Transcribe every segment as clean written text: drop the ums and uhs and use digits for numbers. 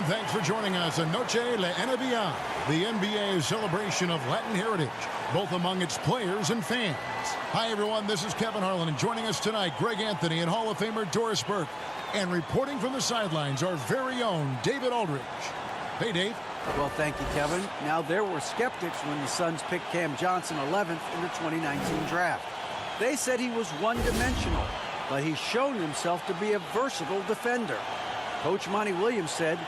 And thanks for joining us on Noche La NBA, the NBA's celebration of Latin heritage, both among its players and fans. Hi, everyone. This is Kevin Harlan, and joining us tonight, Karl-Anthony and Hall of Famer Doris Burke. And reporting from the sidelines, our very own David Aldridge. Hey, Dave. Well, thank you, Kevin. Now, there were skeptics when the Suns picked Cam Johnson 11th in the 2019 draft. They said he was one-dimensional, but he's shown himself to be a versatile defender. Coach Monty Williams said,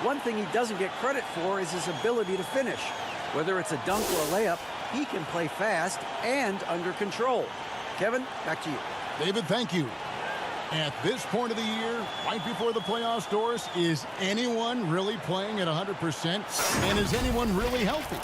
one thing he doesn't get credit for is his ability to finish. Whether it's a dunk or a layup, he can play fast and under control. Kevin, back to you. David, thank you. At this point of the year, right before the playoffs, Doris, is anyone really playing at 100%? And is anyone really healthy?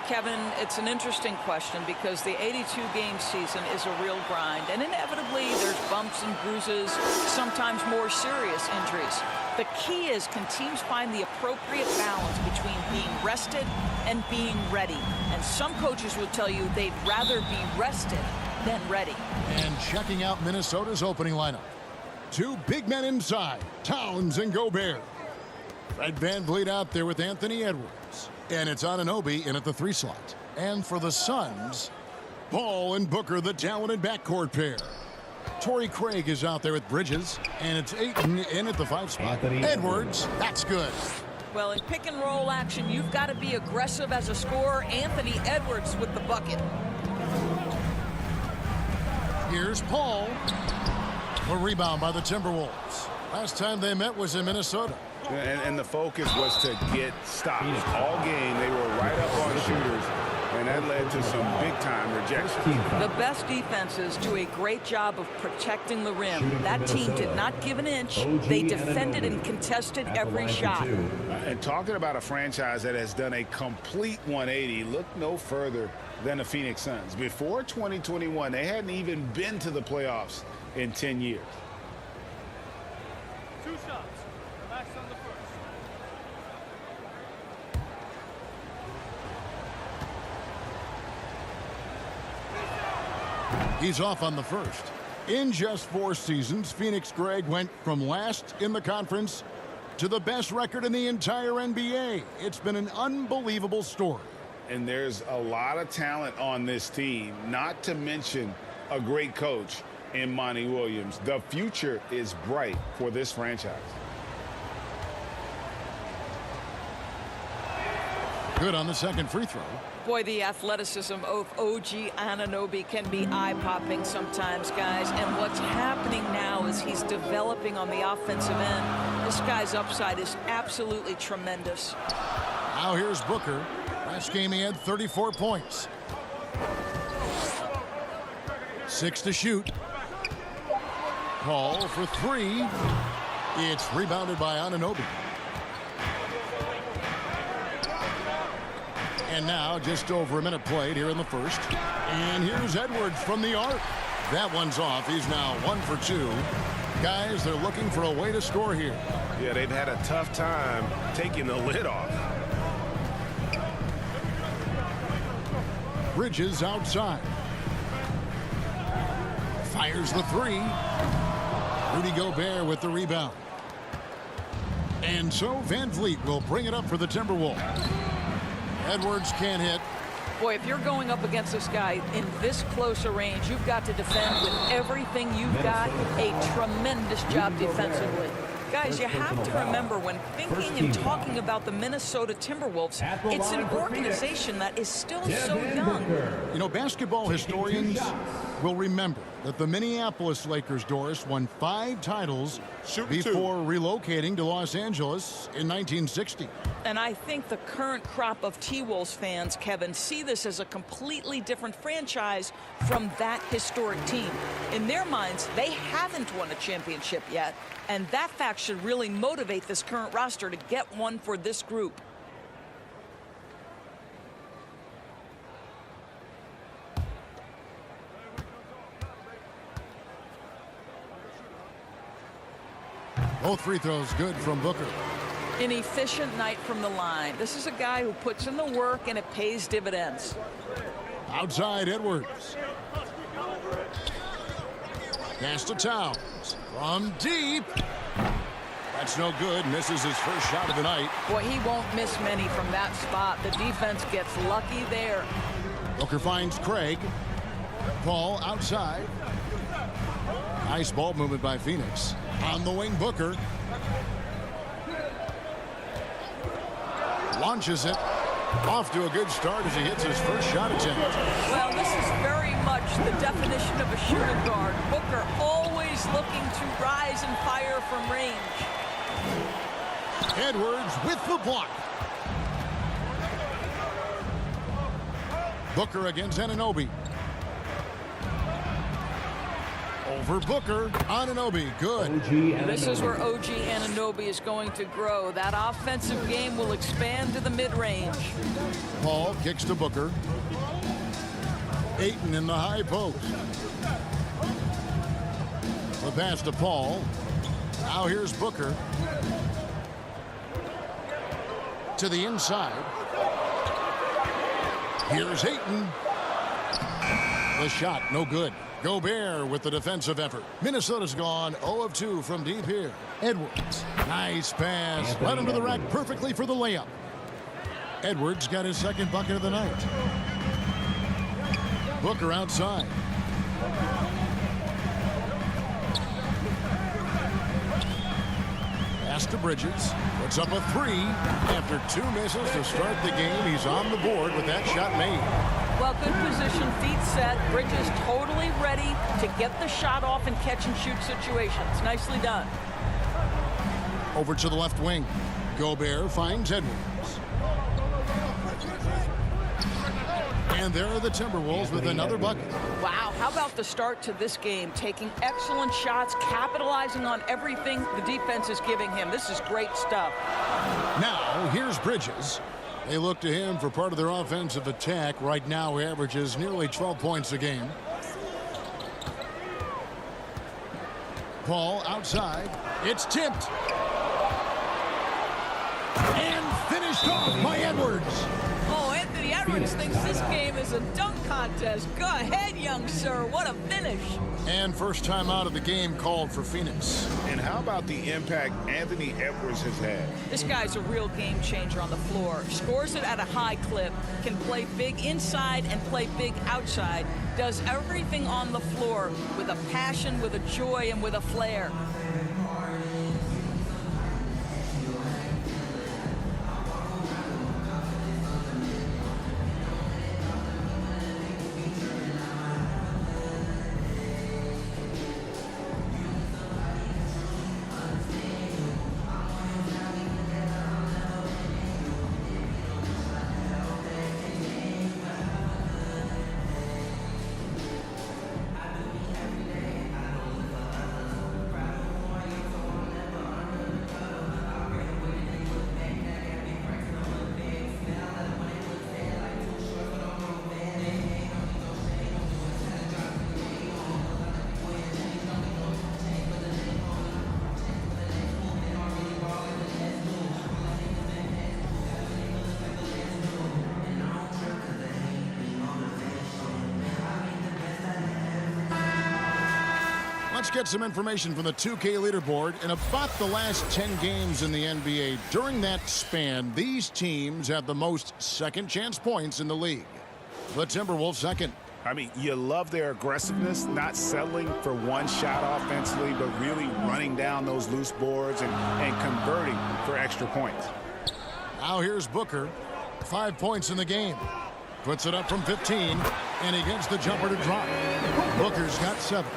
Kevin, it's an interesting question because the 82-game season is a real grind. And inevitably, there's bumps and bruises, sometimes more serious injuries. The key is, can teams find the appropriate balance between being rested and being ready? And some coaches will tell you they'd rather be rested than ready. And checking out Minnesota's opening lineup. Two big men inside, Towns and Gobert. Fred VanVleet out there with Anthony Edwards. And it's Anunoby in at the 3 slot. And for the Suns, Paul and Booker, the talented backcourt pair. Torrey Craig is out there with Bridges. And it's Ayton in at the 5 spot. Edwards, that's good. Well, in pick-and-roll action, you've got to be aggressive as a scorer. Anthony Edwards with the bucket. Here's Paul. A rebound by the Timberwolves. Last time they met was in Minnesota. And the focus was to get stops. All game, they were right up on shooters, and that led to some big-time rejections. The best defenses do a great job of protecting the rim. That team did not give an inch. They defended and contested every shot. And talking about a franchise that has done a complete 180, look no further than the Phoenix Suns. Before 2021, they hadn't even been to the playoffs in 10 years. 2 shots. Max on the first. He's off on the first. In just 4 seasons, Phoenix Greg went from last in the conference to the best record in the entire NBA. It's been an unbelievable story. And there's a lot of talent on this team, not to mention a great coach in Monty Williams. The future is bright for this franchise. Good on the second free throw. Boy, the athleticism of OG Anunoby can be eye-popping sometimes, guys. And what's happening now is he's developing on the offensive end. This guy's upside is absolutely tremendous. Now here's Booker. Last game he had 34 points. 6 to shoot. Paul for 3. It's rebounded by Anunoby. And now just over a minute played here in the first. And here's Edwards from the arc. That one's off. He's now 1 for 2. Guys, they're looking for a way to score here. Yeah, they've had a tough time taking the lid off. Bridges outside. Fires the 3. Rudy Gobert with the rebound. And so VanVleet will bring it up for the Timberwolves. Edwards can't hit. Boy, if you're going up against this guy in this close a range, you've got to defend with everything you've got. A tremendous job defensively. Guys, you have to remember when thinking and talking about the Minnesota Timberwolves, it's an organization that is still so young. You know, basketball historians will remember that the Minneapolis Lakers, Doris, won 5 titles before relocating to Los Angeles in 1960. And I think the current crop of T-Wolves fans, Kevin, see this as a completely different franchise from that historic team. In their minds, they haven't won a championship yet, and that fact should really motivate this current roster to get one for this group. Both free throws good from Booker. An efficient night from the line. This is a guy who puts in the work and it pays dividends. Outside Edwards. Pass to Towns. From deep. That's no good. Misses his first shot of the night. Boy, he won't miss many from that spot. The defense gets lucky there. Booker finds Craig. Paul outside. Nice ball movement by Phoenix. On the wing, Booker. Launches it. Off to a good start as he hits his first shot attempt. Well, this is very much the definition of a shooting guard. Booker always looking to rise and fire from range. Edwards with the block. Booker against Anunoby. Over Booker. Anunoby, good. This is where OG Anunoby is going to grow. That offensive game will expand to the mid-range. Paul kicks to Booker. Ayton in the high post. The pass to Paul. Now here's Booker. To the inside. Here's Ayton. The shot, no good. Gobert with the defensive effort. Minnesota's gone 0 of 2 from deep here. Edwards. Nice pass. Led him to the rack perfectly for the layup. Edwards got his second bucket of the night. Booker outside. Pass to Bridges. Puts up a three. After 2 misses to start the game, he's on the board with that shot made. Well, good position, feet set. Bridges totally ready to get the shot off in catch-and-shoot situations. Nicely done. Over to the left wing. Gobert finds Edwards. And there are the Timberwolves with another bucket. Wow, how about the start to this game? Taking excellent shots, capitalizing on everything the defense is giving him. This is great stuff. Now, here's Bridges. They look to him for part of their offensive attack. Right now, he averages nearly 12 points a game. Paul outside. It's tipped. And finished off by Edwards. Oh, Anthony Edwards thinks this game is a dunk contest. Go ahead, young sir. What a finish. And first time out of the game called for Phoenix. And how about the impact Anthony Edwards has had? This guy's a real game changer on the floor. Scores it at a high clip, can play big inside and play big outside. Does everything on the floor with a passion, with a joy, and with a flair. Let's get some information from the 2K leaderboard. In about the last 10 games in the NBA, during that span, these teams have the most second chance points in the league. The Timberwolves second. I mean, you love their aggressiveness, not settling for one shot offensively, but really running down those loose boards and converting for extra points. Now here's Booker. 5 points in the game. Puts it up from 15, and he gets the jumper to drop. Booker's got 7.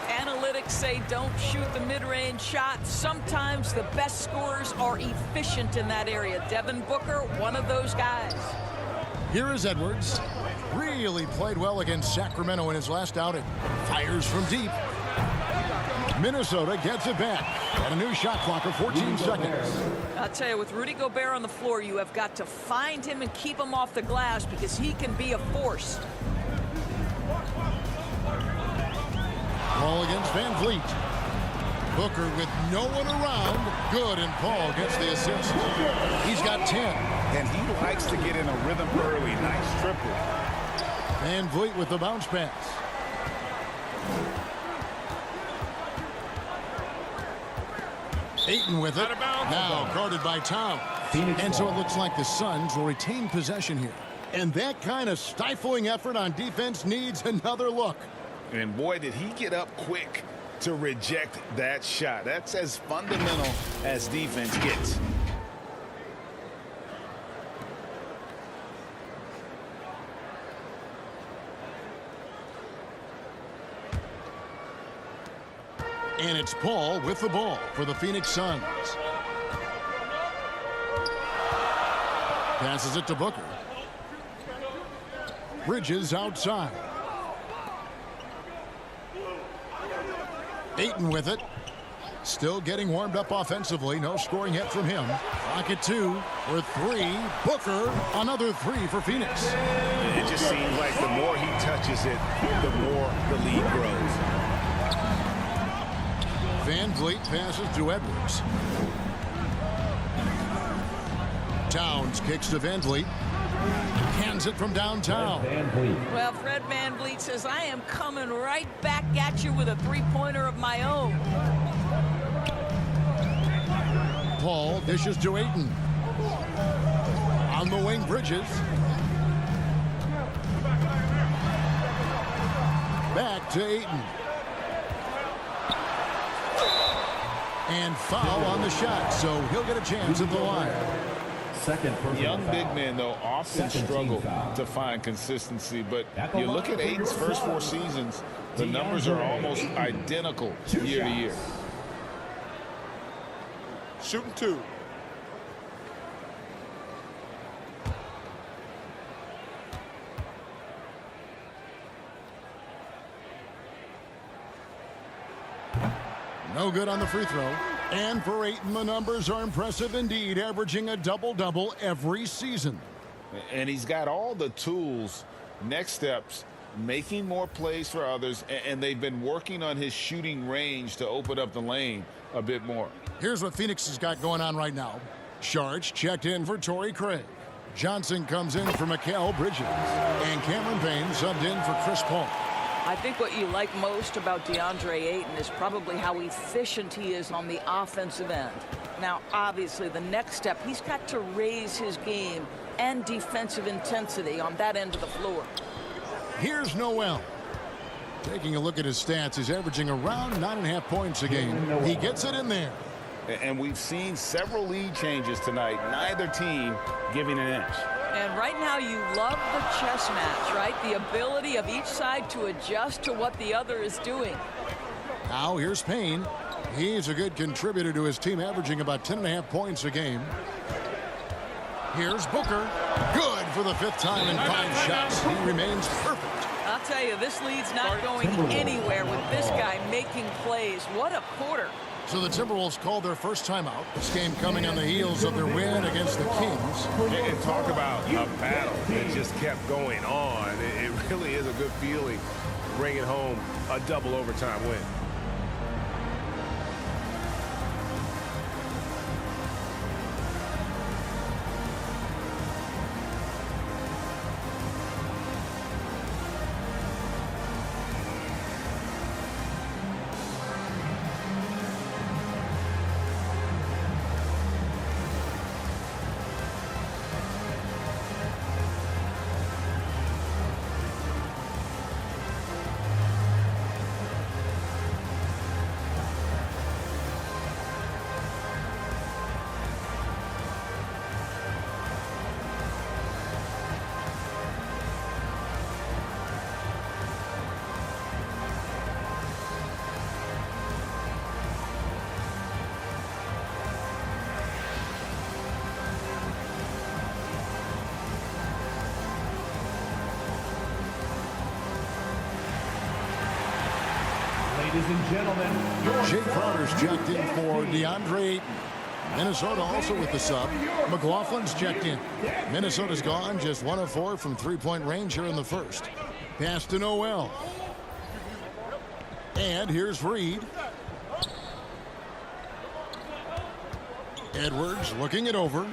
Analytics say don't shoot the mid-range shot. Sometimes the best scorers are efficient in that area. Devin Booker, one of those guys. Here is Edwards. Really played well against Sacramento in his last outing. Fires from deep. Minnesota gets it back. And a new shot clock of 14 seconds. I'll tell you, with Rudy Gobert on the floor, you have got to find him and keep him off the glass because he can be a force. Ball against Van Vliet. Booker with no one around. Good, and Paul gets the assist. He's got 10. And he likes to get in a rhythm early. Nice triple. Van Vliet with the bounce pass. Ayton with it. Out of bounds. Now guarded by Towns. And so it looks like the Suns will retain possession here. And that kind of stifling effort on defense needs another look. And boy, did he get up quick to reject that shot. That's as fundamental as defense gets. And it's Paul with the ball for the Phoenix Suns. Passes it to Booker. Bridges outside. Ayton with it. Still getting warmed up offensively. No scoring yet from him. Rocket 2 or 3. Booker, another 3 for Phoenix. It just seems like the more he touches it, the more the lead grows. Van Vliet passes to Edwards. Towns kicks to Van Vliet. Hands it from downtown. Well, Fred VanVleet says, I am coming right back at you with a three-pointer of my own. Paul dishes to Ayton. On the wing, Bridges. Back to Ayton. And foul on the shot, so he'll get a chance at the line. Young big men, though, often struggle to find consistency, but you look at Ayton's first 4 seasons, the numbers are almost identical year to year. Shooting 2. No good on the free throw. And for Ayton, the numbers are impressive indeed, averaging a double-double every season. And he's got all the tools, next steps, making more plays for others, and they've been working on his shooting range to open up the lane a bit more. Here's what Phoenix has got going on right now. Sharch checked in for Torrey Craig. Johnson comes in for Mikal Bridges. And Cameron Payne subbed in for Chris Paul. I think what you like most about DeAndre Ayton is probably how efficient he is on the offensive end. Now, obviously, the next step, he's got to raise his game and defensive intensity on that end of the floor. Here's Noel. Taking a look at his stats, he's averaging around 9.5 points a game. He gets it in there. And we've seen several lead changes tonight, neither team giving an inch. And right now you love the chess match, right? The ability of each side to adjust to what the other is doing. Now here's Payne. He's a good contributor to his team, averaging about 10.5 points a game. Here's Booker. Good for the 5th time in 5 shots. He remains perfect. I'll tell you, this lead's not going anywhere with this guy making plays. What a quarter. So the Timberwolves called their first timeout. This game coming on the heels of their win against the Kings. And talk about a battle that just kept going on. It really is a good feeling bringing home a double overtime win. Ladies and gentlemen, Jay Crowder's checked in for DeAndre Ayton. Minnesota also with the sub. McLaughlin's checked in. Minnesota's gone just 1 of 4 from three-point range here in the first. Pass to Noel. And here's Reed. Edwards looking it over.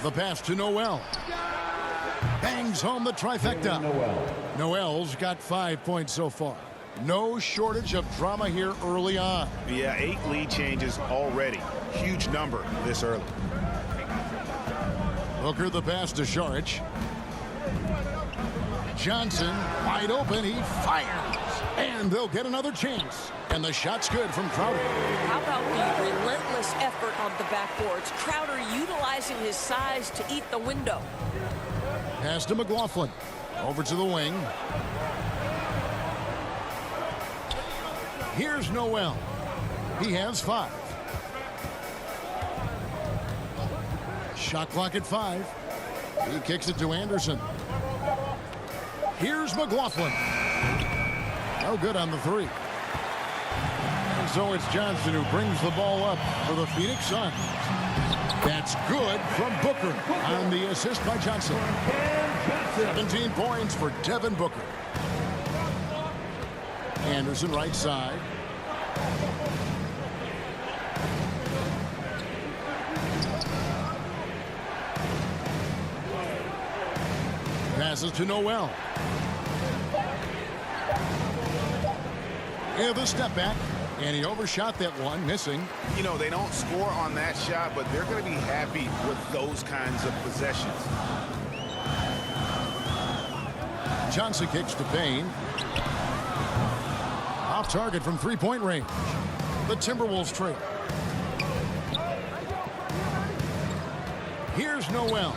The pass to Noel. Bangs home the trifecta. Noel's got 5 points so far. No shortage of drama here early on. Yeah, 8 lead changes already. Huge number this early. Booker the pass to Saric. Johnson wide open. He fires. And they'll get another chance. And the shot's good from Crowder. How about the relentless effort on the backboards? Crowder utilizing his size to eat the window. Pass to McLaughlin. Over to the wing. Here's Noel. He has 5. Shot clock at 5. He kicks it to Anderson. Here's McLaughlin. No good on the 3. And so it's Johnson who brings the ball up for the Phoenix Suns. That's good from Booker on the assist by Johnson. 17 points for Devin Booker. Anderson right side. Passes to Noel. And the step back. And he overshot that one, missing. You know, they don't score on that shot, but they're going to be happy with those kinds of possessions. Johnson kicks to Payne. Off target from three-point range. The Timberwolves trail. Here's Noel.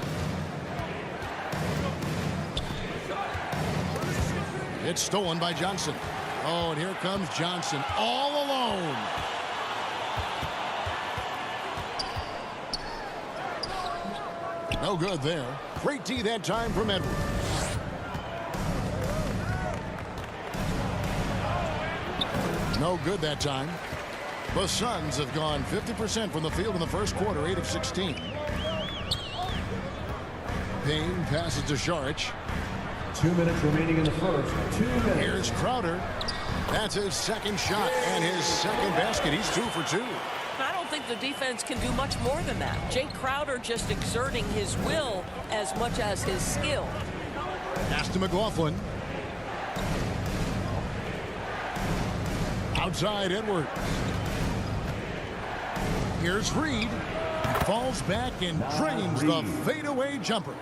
It's stolen by Johnson. Oh, and here comes Johnson all alone. No good there. Great D that time from Edwards. No good that time. The Suns have gone 50% from the field in the first quarter, 8 of 16. Payne passes to Saric. 2 minutes remaining in the first. 2 minutes. Here's Crowder. That's his second shot and his second basket. He's 2 for 2. I don't think the defense can do much more than that. Jake Crowder just exerting his will as much as his skill. Pass to McLaughlin. Outside Edwards. Here's Reed. Falls back and drains the fadeaway jumper.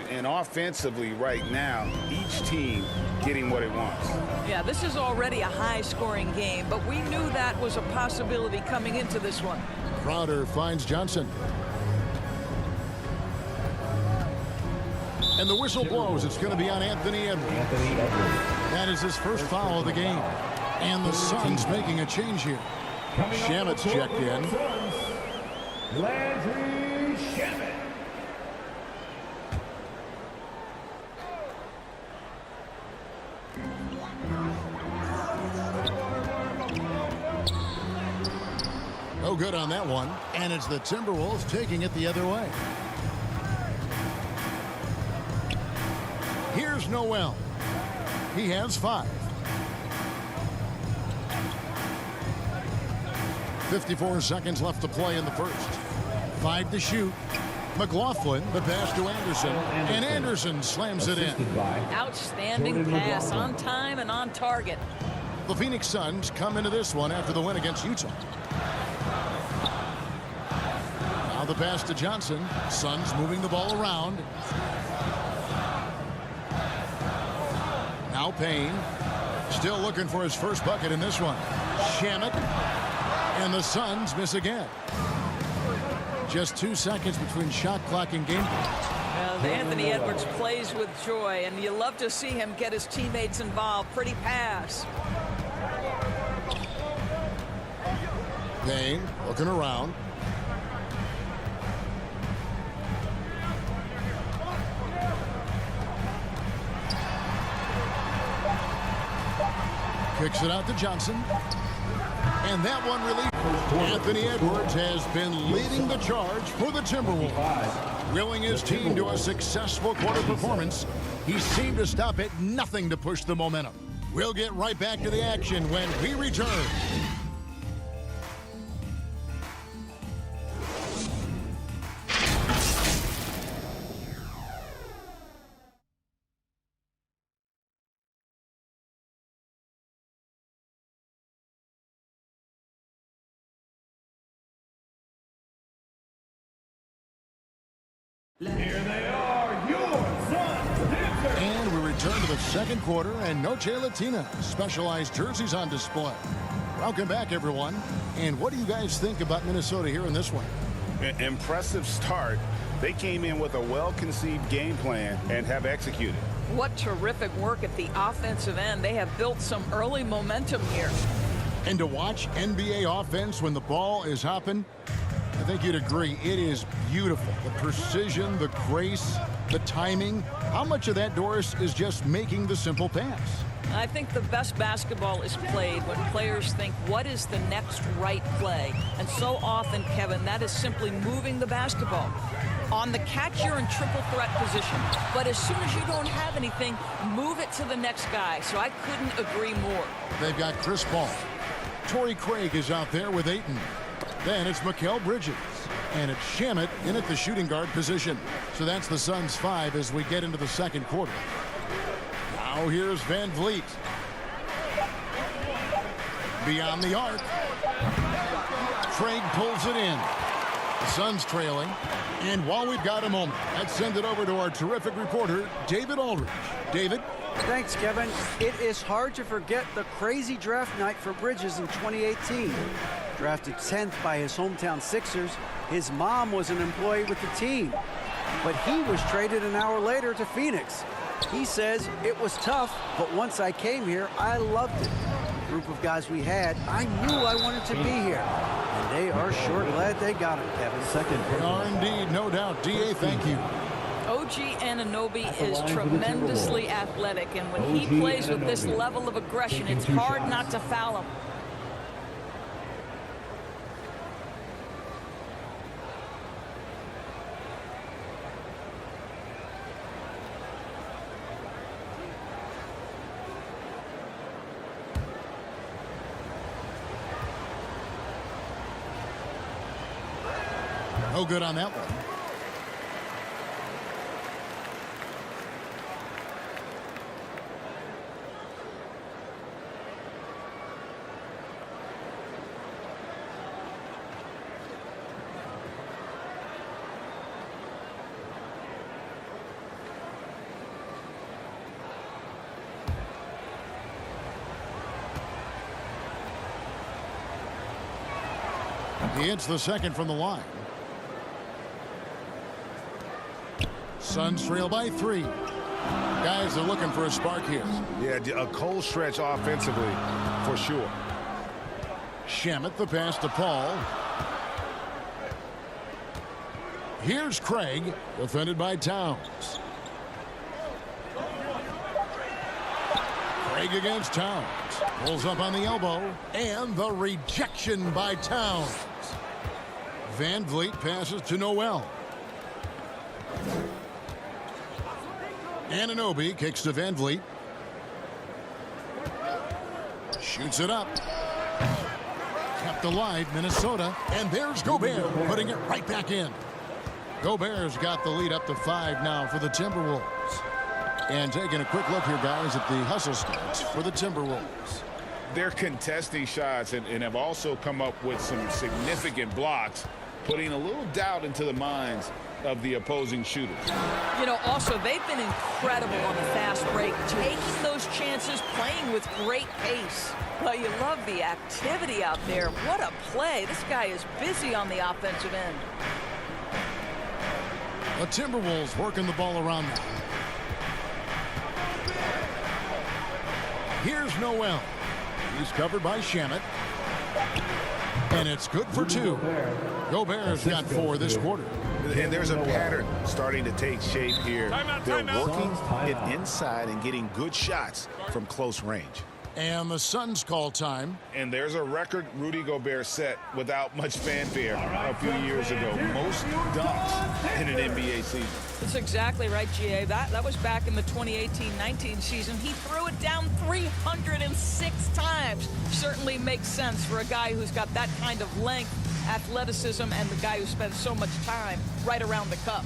And offensively right now, each team getting what it wants. Yeah, this is already a high-scoring game, but we knew that was a possibility coming into this one. Crowder finds Johnson. And the whistle blows. It's going to be on Anthony Edwards. That is his first foul of the game. And the Suns making a change here. Shamet's checked in. Landry Shamet. No good on that one. And it's the Timberwolves taking it the other way. Here's Noel. He has 5. 54 seconds left to play in the first. 5 to shoot. McLaughlin, the pass to Anderson. And Anderson slams it in. Outstanding pass, on time and on target. The Phoenix Suns come into this one after the win against Utah. Now the pass to Johnson. Suns moving the ball around. Now Payne. Still looking for his first bucket in this one. Shamet. And the Suns miss again. Just 2 seconds between shot clock and game. Well, Anthony Edwards plays with joy, and you love to see him get his teammates involved. Pretty pass. Payne looking around. Kicks it out to Johnson. And that one relieved. Anthony Edwards has been leading the charge for the Timberwolves. Willing his team to a successful quarter performance, he seemed to stop at nothing to push the momentum. We'll get right back to the action when we return. Here they are, your Suns Panthers. And we return to the second quarter, and Noche Latina specialized jerseys on display. Welcome back, everyone. And what do you guys think about Minnesota here in this one? Impressive start. They came in with a well-conceived game plan and have executed. What terrific work at the offensive end. They have built some early momentum here. And to watch NBA offense when the ball is hopping, I think you'd agree, it is beautiful. The precision, the grace, the timing. How much of that, Doris, is just making the simple pass? I think the best basketball is played when players think, what is the next right play? And so often, Kevin, that is simply moving the basketball. On the catch, you're in triple threat position. But as soon as you don't have anything, move it to the next guy. So I couldn't agree more. They've got Chris Paul. Torrey Craig is out there with Ayton. Then it's Mikal Bridges. And it's Shamet in at the shooting guard position. So that's the Suns' 5 as we get into the second quarter. Now here's Van Vliet. Beyond the arc. Craig pulls it in. The Suns trailing. And while we've got a moment, let's send it over to our terrific reporter, David Aldridge. David? Thanks, Kevin. It is hard to forget the crazy draft night for Bridges in 2018. Drafted 10th by his hometown Sixers, his mom was an employee with the team. But he was traded an hour later to Phoenix. He says, it was tough, but once I came here, I loved it. The group of guys we had, I knew I wanted to be here. And they are sure glad they got it, Kevin. They are indeed, no doubt. D.A., thank you. OG Anunoby is tremendously athletic, and when he plays with this level of aggression, it's hard not to foul him. No good on that one. He hits the second from the line. Suns trail by 3. Guys are looking for a spark here. Yeah, a cold stretch offensively, for sure. Shamet the pass to Paul. Here's Craig, defended by Towns. Craig against Towns. Pulls up on the elbow. And the rejection by Towns. Van Vliet passes to Noel. Anunoby kicks to Van Vliet. Shoots it up. Kept alive, Minnesota. And there's Gobert, putting it right back in. Gobert's got the lead up to 5 now for the Timberwolves. And taking a quick look here, guys, at the hustle stats for the Timberwolves. They're contesting shots and have also come up with some significant blocks, putting a little doubt into the minds of the opposing shooters. You know, also, they've been incredible on the fast break, taking those chances, playing with great pace. Well, you love the activity out there. What a play. This guy is busy on the offensive end. The Timberwolves working the ball around them. Here's Noel. He's covered by Shamet. And it's good for 2. Gobert's got 4 this quarter. And there's a pattern starting to take shape here. They're working it inside and getting good shots from close range. And the Suns call time. And there's a record Rudy Gobert set without much fanfare a few years ago. Most dunks in an NBA season. That's exactly right, GA. That was back in the 2018-19 season. He threw it down 306 times. Certainly makes sense for a guy who's got that kind of length, athleticism, and the guy who spends so much time right around the cup.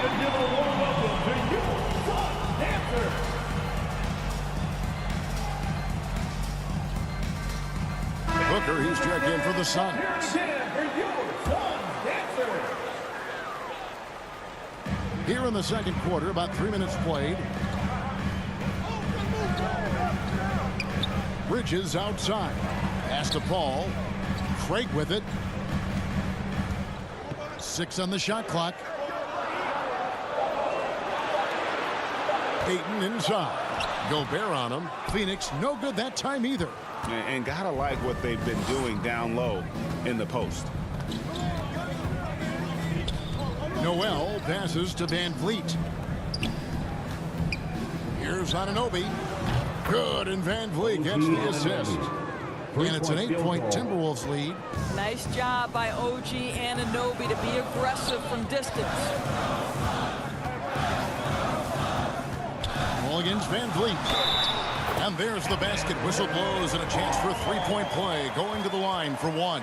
and give a warm welcome to your Sun Dancer. Booker, he's checked in for the Suns. Here again for your Sun Dancer. Here in the second quarter, about 3 minutes played. Bridges outside. Pass to Paul. Craig with it. 6 on the shot clock. Ayton inside. Gobert on him. Phoenix no good that time either. And gotta like what they've been doing down low in the post. Noel passes to Van Vliet. Here's Anunoby. Good, and Van Vliet gets the assist. And it's an 8-point Timberwolves lead. Nice job by OG Anunoby to be aggressive from distance. Ball against Van Vliet. And there's the basket. Whistle blows and a chance for a three-point play. Going to the line for one.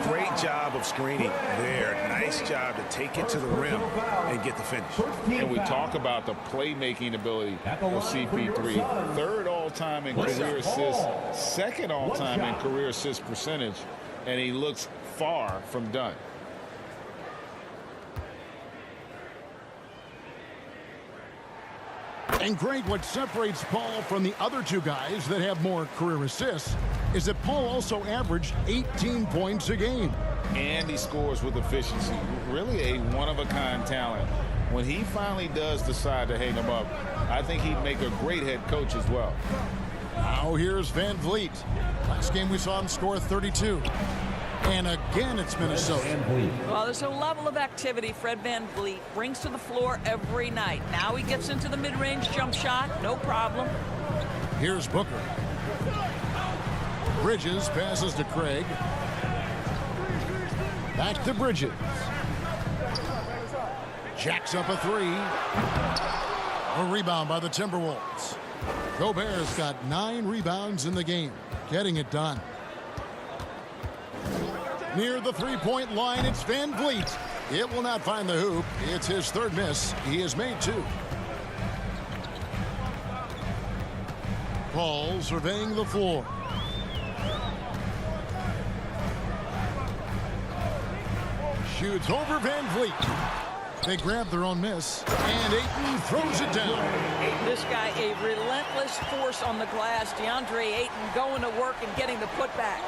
Great job of screening there. Nice job to take it to the rim and get the finish. And we talk about the playmaking ability of CP3. Third all-time in career assists, second all-time in career assist percentage, and he looks far from done. And Greg, what separates Paul from the other two guys that have more career assists is that Paul also averaged 18 points a game. And he scores with efficiency. Really a one-of-a-kind talent. When he finally does decide to hang him up, I think he'd make a great head coach as well. Now here's Van Vliet. Last game we saw him score 32. And again, it's Minnesota. Well, there's a level of activity Fred Van Vliet brings to the floor every night. Now he gets into the mid-range jump shot, no problem. Here's Booker. Bridges passes to Craig. Back to Bridges. Jacks up a three. A rebound by the Timberwolves. Gobert's got 9 rebounds in the game, getting it done. Near the three-point line, it's Van Vliet. It will not find the hoop. It's his third miss. He has made 2. Paul surveying the floor. Shoots over Van Vliet. They grab their own miss, and Ayton throws it down. This guy, a relentless force on the glass. DeAndre Ayton going to work and getting the putback.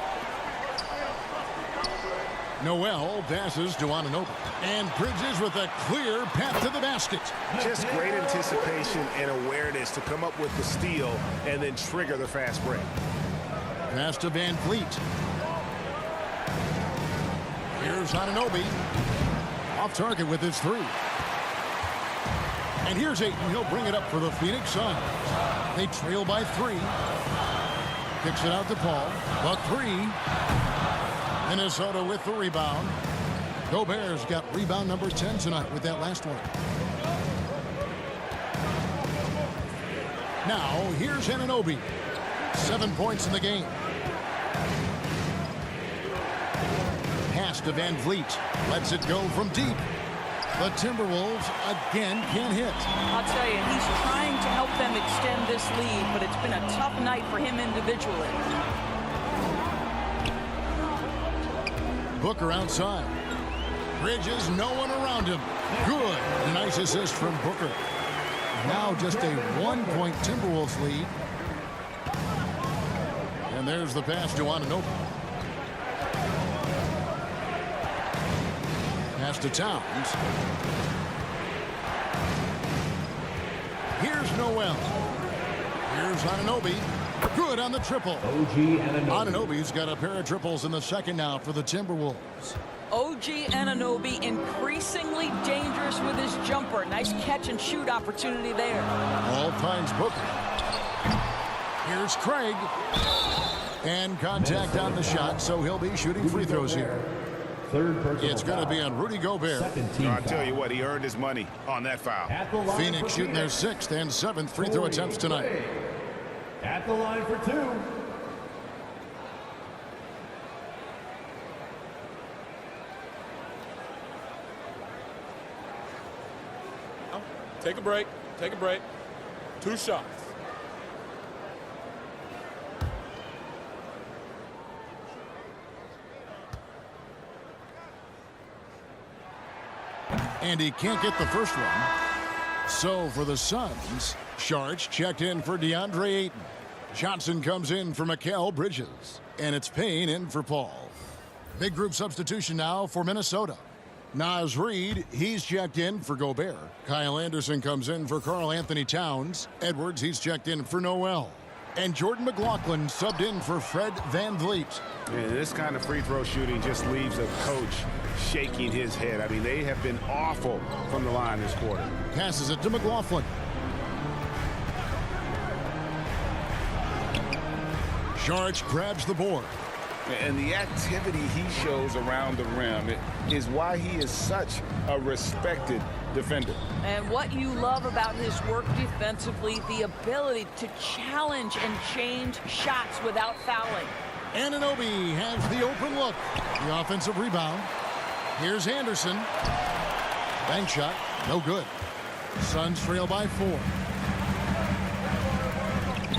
Noel passes to Anunoby. And Bridges with a clear path to the basket. Just great anticipation and awareness to come up with the steal and then trigger the fast break. Pass to Van Vliet. Here's Anunoby. Off target with his 3. And here's Ayton. He'll bring it up for the Phoenix Suns. They trail by 3. Kicks it out to Paul. The 3. Minnesota with the rebound. Gobert's got rebound number 10 tonight with that last one. Now, here's Anunoby. 7 points in the game. Pass to Van Vliet. Lets it go from deep. The Timberwolves again can't hit. I'll tell you, he's trying to help them extend this lead, but it's been a tough night for him individually. Booker outside. Bridges, no one around him. Good. Nice assist from Booker. Now just a 1-point Timberwolves lead. And there's the pass to Anunoby. Pass to Towns. Here's Noel. Here's Anunoby. Good on the triple. Anunoby's got a pair of triples in the second now for the Timberwolves. OG Anunoby increasingly dangerous with his jumper. Nice catch and shoot opportunity there. All finds Booker. Here's Craig. And contact on the shot, so he'll be shooting free throws here. It's going to be on Rudy Gobert. I'll tell you what, he earned his money on that foul. Phoenix shooting their 6th and 7th free throw attempts tonight. At the line for 2. Take a break. Take a break. 2 shots. And he can't get the first one. So for the Suns, Sharch checked in for DeAndre Ayton. Johnson comes in for Mikal Bridges. And it's Payne in for Paul. Big group substitution now for Minnesota. Naz Reid, he's checked in for Gobert. Kyle Anderson comes in for Karl-Anthony Towns. Edwards, he's checked in for Noel. And Jordan McLaughlin subbed in for Fred VanVleet. And this kind of free throw shooting just leaves a coach shaking his head. I mean, they have been awful from the line this quarter. Passes it to McLaughlin. Sharch grabs the board. And the activity he shows around the rim is why he is such a respected defender. And what you love about his work defensively, the ability to challenge and change shots without fouling. Anunoby has the open look. The offensive rebound. Here's Anderson. Bank shot, no good. Suns trail by 4.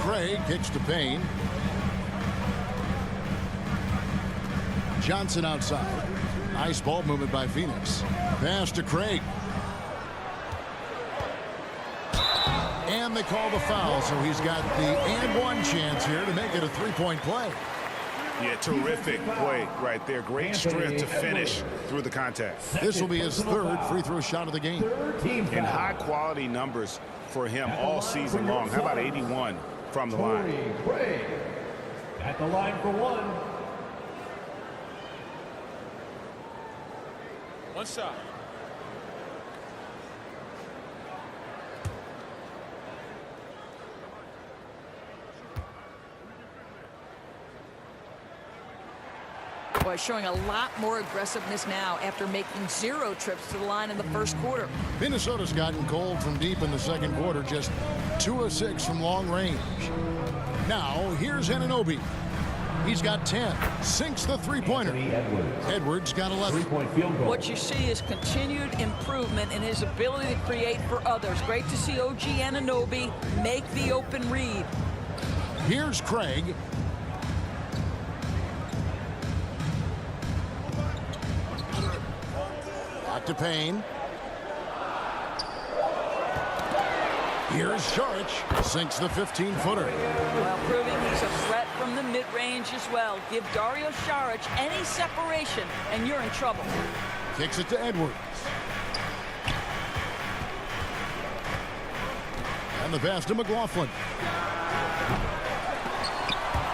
Craig kicks to Payne. Johnson outside. Nice ball movement by Phoenix. Pass to Craig. And they call the foul, so he's got the and one chance here to make it a 3-point play. Yeah, terrific play right there. Great strength to finish through the contact. This will be his 3rd free throw shot of the game. And high-quality numbers for him all season long. How about 81 from the line? At the line for 1. 1 shot. Boy, showing a lot more aggressiveness now after making 0 trips to the line in the first quarter. Minnesota's gotten cold from deep in the second quarter, just 2 of 6 from long range. Now, here's Anunoby. He's got 10. Sinks the three-pointer. Edwards got 11. 3-point field goal. What you see is continued improvement in his ability to create for others. Great to see OG Anunoby make the open read. Here's Craig. Back to Payne. Here's Sharch. Sinks the 15-footer. Well, proving he's a threat from the mid-range as well. Give Dario Saric any separation, and you're in trouble. Kicks it to Edwards. And the pass to McLaughlin.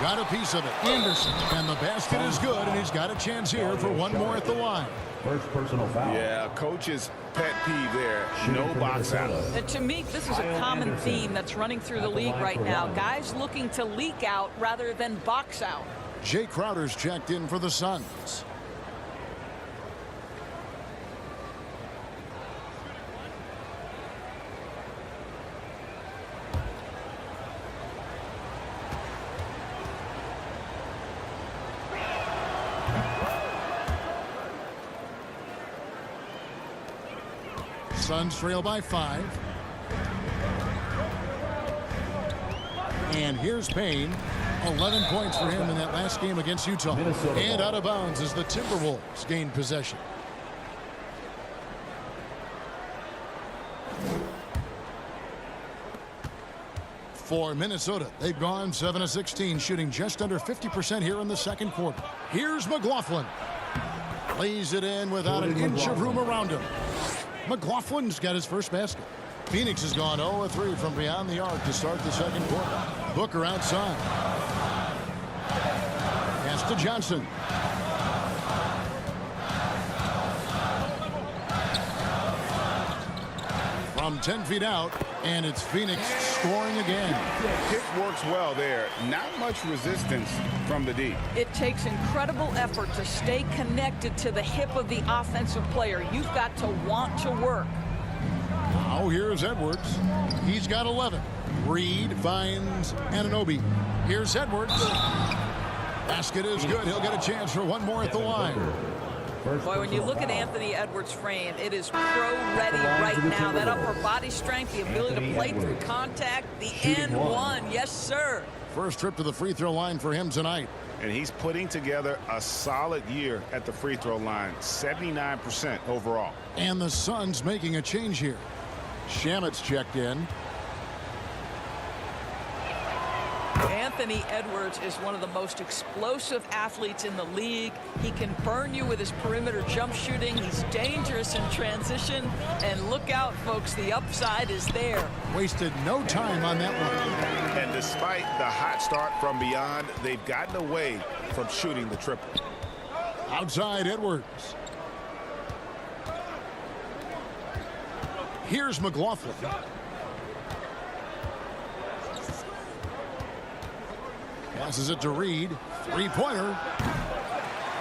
Got a piece of it. Anderson. And the basket is good, and he's got a chance here for one more at the line. First personal foul. Yeah, coach's pet peeve there. No box out. And to me, this is a common theme that's running through the league right now. Guys looking to leak out rather than box out. Jay Crowder's checked in for the Suns. Suns trail by 5. And here's Payne. 11 points for him in that last game against Utah. And out of bounds as the Timberwolves gain possession. For Minnesota, they've gone 7 of 16, shooting just under 50% here in the second quarter. Here's McLaughlin. Lays it in without an inch of room around him. McLaughlin's got his first basket. Phoenix has gone 0 of 3 from beyond the arc to start the second quarter. Booker outside. Pass to Johnson. From 10 feet out, and it's Phoenix scoring again. Pick works well there. Not much resistance from the D. It takes incredible effort to stay connected to the hip of the offensive player. You've got to want to work. Now here's Edwards. He's got 11. Reed finds Anunoby. Here's Edwards. Basket is good. He'll get a chance for one more at the line. Boy, when you look at Anthony Edwards' frame, it is pro-ready right now. That upper body strength, the ability to play through contact, the and one. Yes, sir. First trip to the free throw line for him tonight. And he's putting together a solid year at the free throw line, 79% overall. And the Suns making a change here. Shamet's checked in. Anthony Edwards is one of the most explosive athletes in the league. He can burn you with his perimeter jump shooting. He's dangerous in transition. And look out, folks, the upside is there. Wasted no time on that one. And despite the hot start from beyond, they've gotten away from shooting the triple. Outside Edwards. Here's McLaughlin. Passes it to Reed. Three-pointer.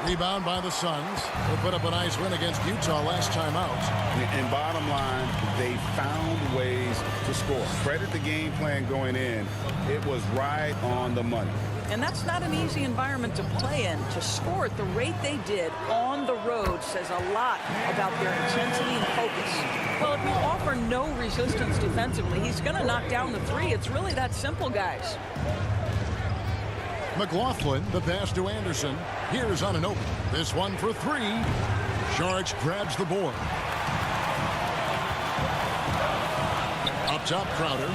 Rebound by the Suns. They put up a nice win against Utah last time out. And bottom line, they found ways to score. Credit the game plan going in. It was right on the money. And that's not an easy environment to play in. To score at the rate they did on the road says a lot about their intensity and focus. Well, if you offer no resistance defensively, he's going to knock down the three. It's really that simple, guys. McLaughlin, the pass to Anderson. Here's on an open. This one for three. Saric grabs the board. Up top, Crowder.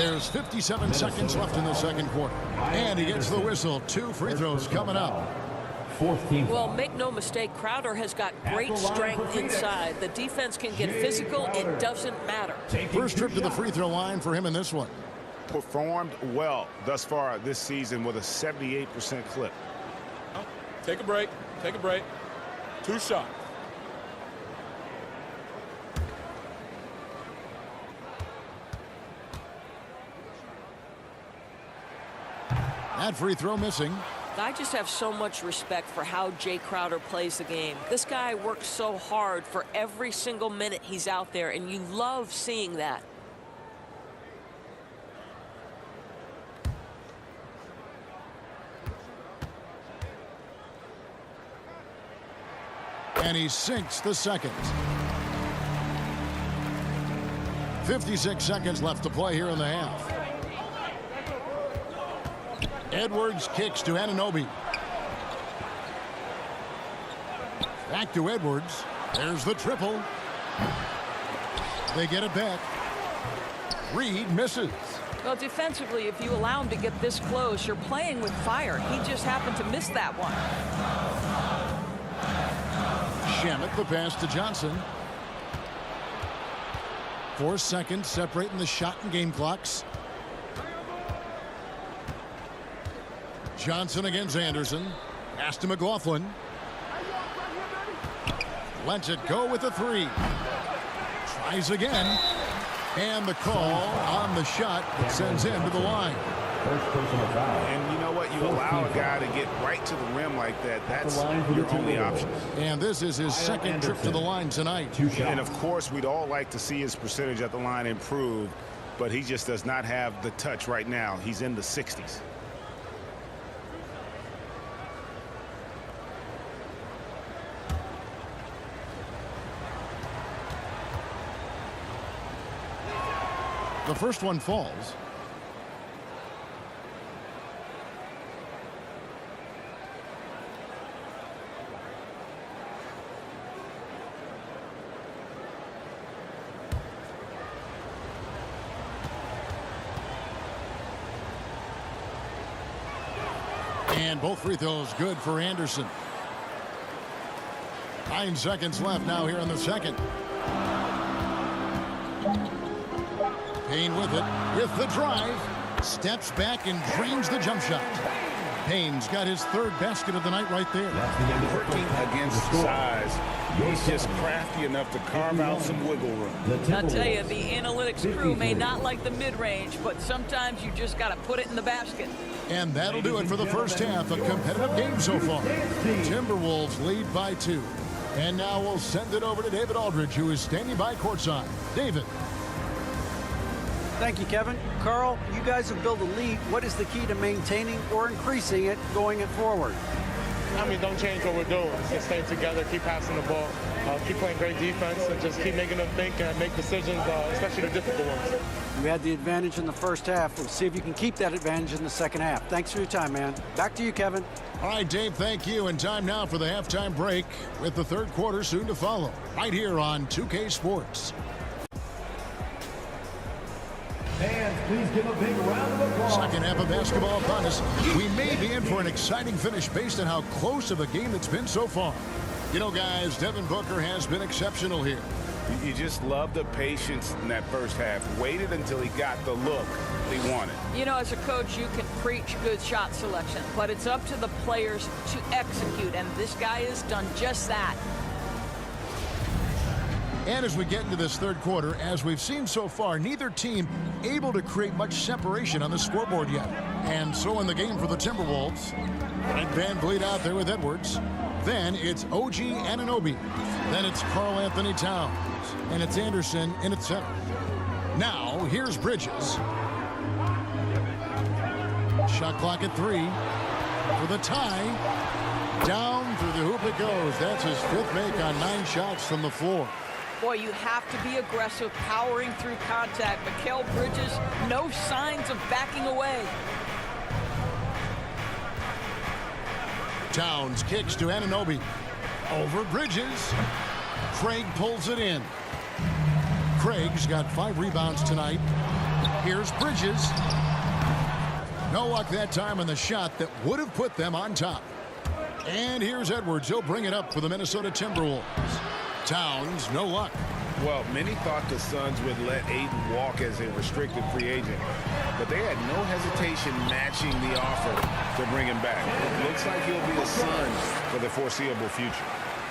There's 57 seconds left in the second quarter. And he gets the whistle. 2 free throws coming up. Well, make no mistake, Crowder has got great strength inside. The defense can get physical. It doesn't matter. First trip to the free throw line for him in this one. Performed well thus far this season with a 78% clip. Take a break. Take a break. 2 shots. That free throw missing. I just have so much respect for how Jay Crowder plays the game. This guy works so hard for every single minute he's out there, and you love seeing that. And he sinks the second. 56 seconds left to play here in the half. Edwards kicks to Anunoby. Back to Edwards. There's the triple. They get it back. Reed misses. Well, defensively, if you allow him to get this close, you're playing with fire. He just happened to miss that one. Shamet, the pass to Johnson. 4 seconds separating the shot and game clocks. Johnson against Anderson. Pass to McLaughlin. Lets it go with the three. Tries again. And the call on the shot that sends him to the line. And you know what? You allow a guy to get right to the rim like that. That's your only option. And this is his second trip to the line tonight. And, of course, we'd all like to see his percentage at the line improve, but he just does not have the touch right now. He's in the 60s. The first one falls. And both free throws good for Anderson. 9 seconds left now here in the second. Payne with it, with the drive, steps back and drains the jump shot. Payne's got his third basket of the night right there. Working against size, he's just crafty enough to carve out some wiggle room. I tell you, the analytics crew may not like the mid-range, but sometimes you just got to put it in the basket. And that'll do it for the first half. A competitive game so far. Timberwolves lead by 2. And now we'll send it over to David Aldridge, who is standing by courtside. David. Thank you, Kevin. Carl, you guys have built a lead. What is the key to maintaining or increasing it going forward? I mean, don't change what we're doing. Just stay together, keep passing the ball, keep playing great defense, and just keep making them think and make decisions, especially the difficult ones. You had the advantage in the first half. We'll see if you can keep that advantage in the second half. Thanks for your time, man. Back to you, Kevin. All right, Dave, thank you. And time now for the halftime break with the third quarter soon to follow right here on 2K Sports. Fans, please give a big round of applause. Second half of basketball upon us. We may be in for an exciting finish based on how close of a game it's been so far. You know, guys, Devin Booker has been exceptional here. You just love the patience in that first half. Waited until he got the look he wanted. You know, as a coach, you can preach good shot selection, but it's up to the players to execute, and this guy has done just that. And as we get into this third quarter, as we've seen so far, neither team able to create much separation on the scoreboard yet. And so in the game for the Timberwolves, Fred VanVleet out there with Edwards. Then it's OG Anunoby. Then it's Karl-Anthony Towns. And it's Anderson in its center. Now, here's Bridges. Shot clock at 3 for the tie. Down through the hoop it goes. That's his fifth make on 9 shots from the floor. Boy, you have to be aggressive, powering through contact. Mikal Bridges, no signs of backing away. Towns kicks to Anunoby. Over Bridges. Craig pulls it in. Craig's got 5 rebounds tonight. Here's Bridges. No luck that time on the shot that would have put them on top. And here's Edwards. He'll bring it up for the Minnesota Timberwolves. Towns, no luck. Well, many thought the Suns would let Ayton walk as a restricted free agent, but they had no hesitation matching the offer to bring him back. It looks like he'll be a Sun for the foreseeable future.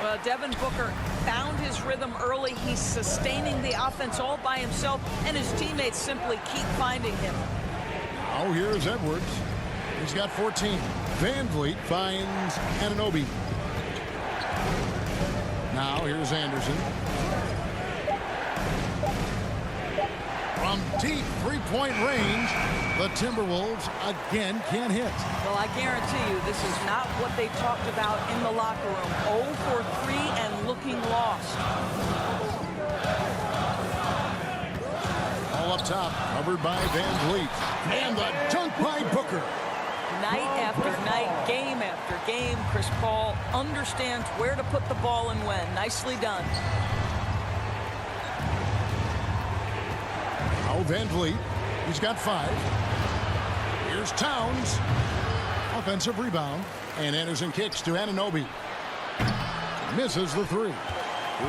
Well, Devin Booker found his rhythm early. He's sustaining the offense all by himself, and his teammates simply keep finding him. Now here's Edwards. He's got 14. VanVleet finds Anunoby. Now here's Anderson. From deep three-point range, the Timberwolves again can't hit. Well, I guarantee you this is not what they talked about in the locker room. 0 for 3 and looking lost. All up top, covered by VanVleet. And the dunk by Booker. Night after night, game after game, Chris Paul understands where to put the ball and when. Nicely done. Now VanVleet, he's got 5. Here's Towns. Offensive rebound. And Anderson kicks to Anunoby. Misses the 3. It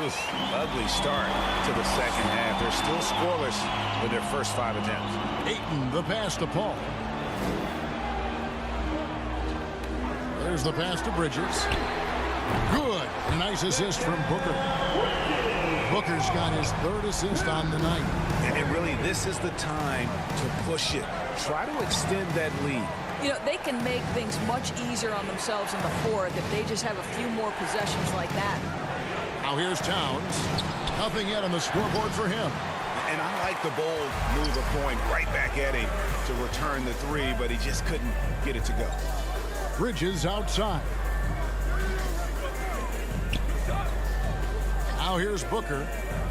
was an ugly start to the second half. They're still scoreless with their first 5 attempts. Ayton, the pass to Paul. There's the pass to Bridges. Good. A nice assist from Booker. Booker's got his 3rd assist on the night. And really, this is the time to push it. Try to extend that lead. You know, they can make things much easier on themselves in the fourth if they just have a few more possessions like that. Now here's Towns. Nothing yet on the scoreboard for him. And I like the bold move of going right back at him to return the 3, but he just couldn't get it to go. Bridges outside. Now here's Booker.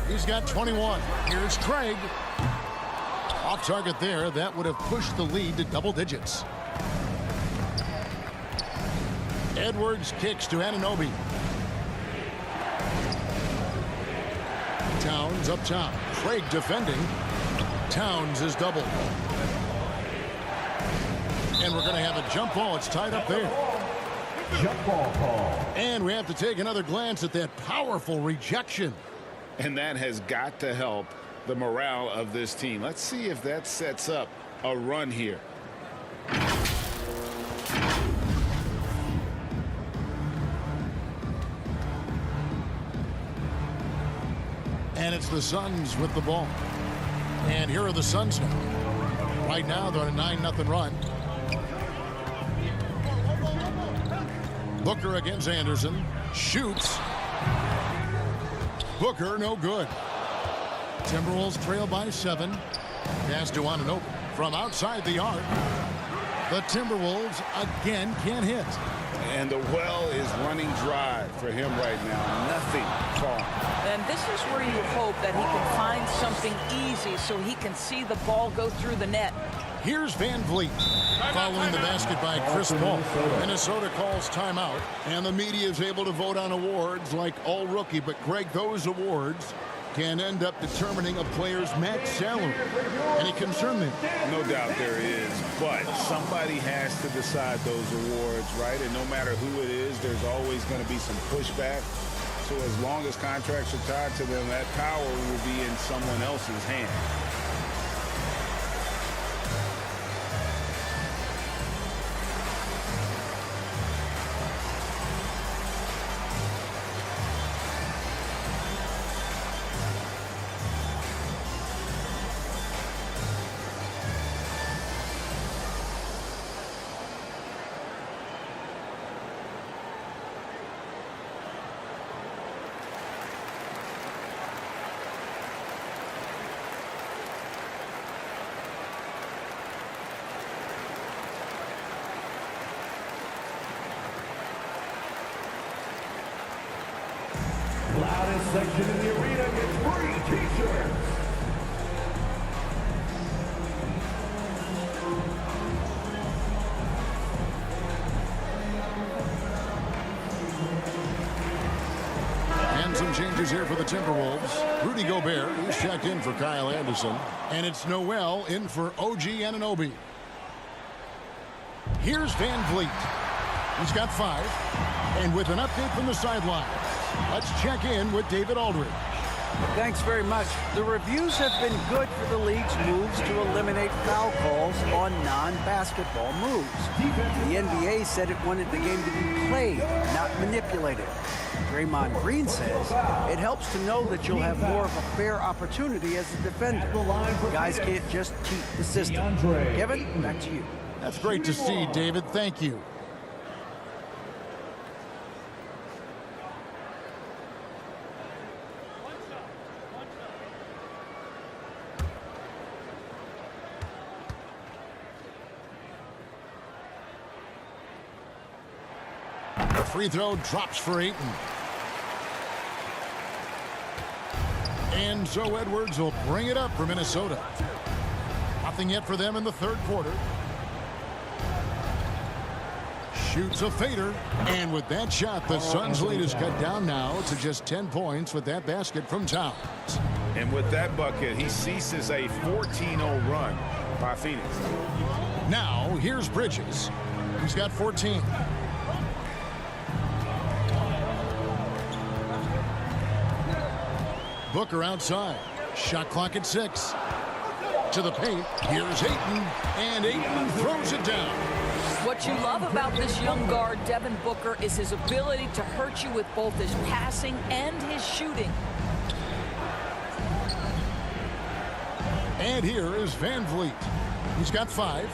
He's got 21. Here's Craig. Off target there. That would have pushed the lead to double digits. Edwards kicks to Anunoby. Towns up top. Craig defending. Towns is doubled. And we're going to have a jump ball. It's tied up there. Jump ball call. And we have to take another glance at that powerful rejection. And that has got to help the morale of this team. Let's see if that sets up a run here. And it's the Suns with the ball. And here are the Suns now. Right now, they're on a 9-0 run. Booker against Anderson. Shoots. Booker, no good. Timberwolves trail by 7. Pass to Anunoby from outside the arc. The Timberwolves again can't hit. And the well is running dry for him right now. Nothing falling. And this is where you hope that he can find something easy so he can see the ball go through the net. Here's Van Vliet. Following the basket by Chris Paul. Minnesota calls timeout, and the media is able to vote on awards like All Rookie. But, Greg, those awards can end up determining a player's max salary. Any concern there? No doubt there is, but somebody has to decide those awards, right? And no matter who it is, there's always going to be some pushback. So as long as contracts are tied to them, that power will be in someone else's hand. Loudest section in the arena gets free t-shirts. And some changes here for the Timberwolves. Rudy Gobert, he's checked in for Kyle Anderson. And it's Noel in for OG Anunoby. Here's Van Vliet. He's got 5. And with an update from the sideline, let's check in with David Aldridge. Thanks very much. The reviews have been good for the league's moves to eliminate foul calls on non-basketball moves. The NBA said it wanted the game to be played, not manipulated. Draymond Green says it helps to know that you'll have more of a fair opportunity as a defender. Guys can't just cheat the system. Kevin, back to you. That's great to see, David. Thank you. The free throw drops for Ayton. And so Edwards will bring it up for Minnesota. Nothing yet for them in the third quarter. Shoots a fader. And with that shot, the Suns' lead is cut down now to just 10 points with that basket from Towns. And with that bucket, he ceases a 14-0 run by Phoenix. Now, here's Bridges. He's got 14. Booker outside. Shot clock at 6. To the paint. Here's Ayton. And Ayton throws it down. What you love about this young guard, Devin Booker, is his ability to hurt you with both his passing and his shooting. And here is Van Vliet. He's got 5.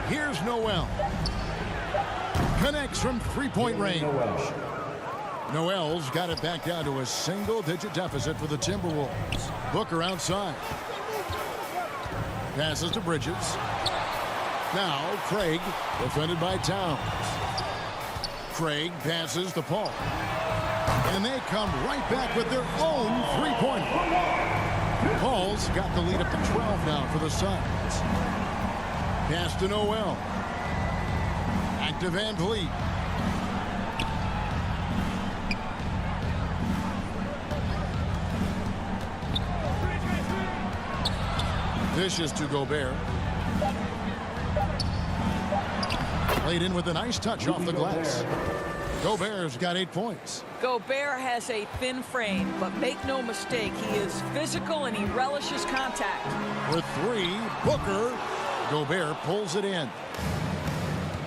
Here's Noel. Connects from three-point range. Noel's got it back down to a single-digit deficit for the Timberwolves. Booker outside. Passes to Bridges. Now Craig, defended by Towns. Craig passes to Paul. And they come right back with their own three-pointer. Paul's got the lead up to 12 now for the Suns. Pass to Noel. Back to Van Vliet. Dishes to Gobert. Laid in with a nice touch off the glass. Gobert's got 8 points. Gobert has a thin frame, but make no mistake, he is physical and he relishes contact. With 3, Booker. Gobert pulls it in.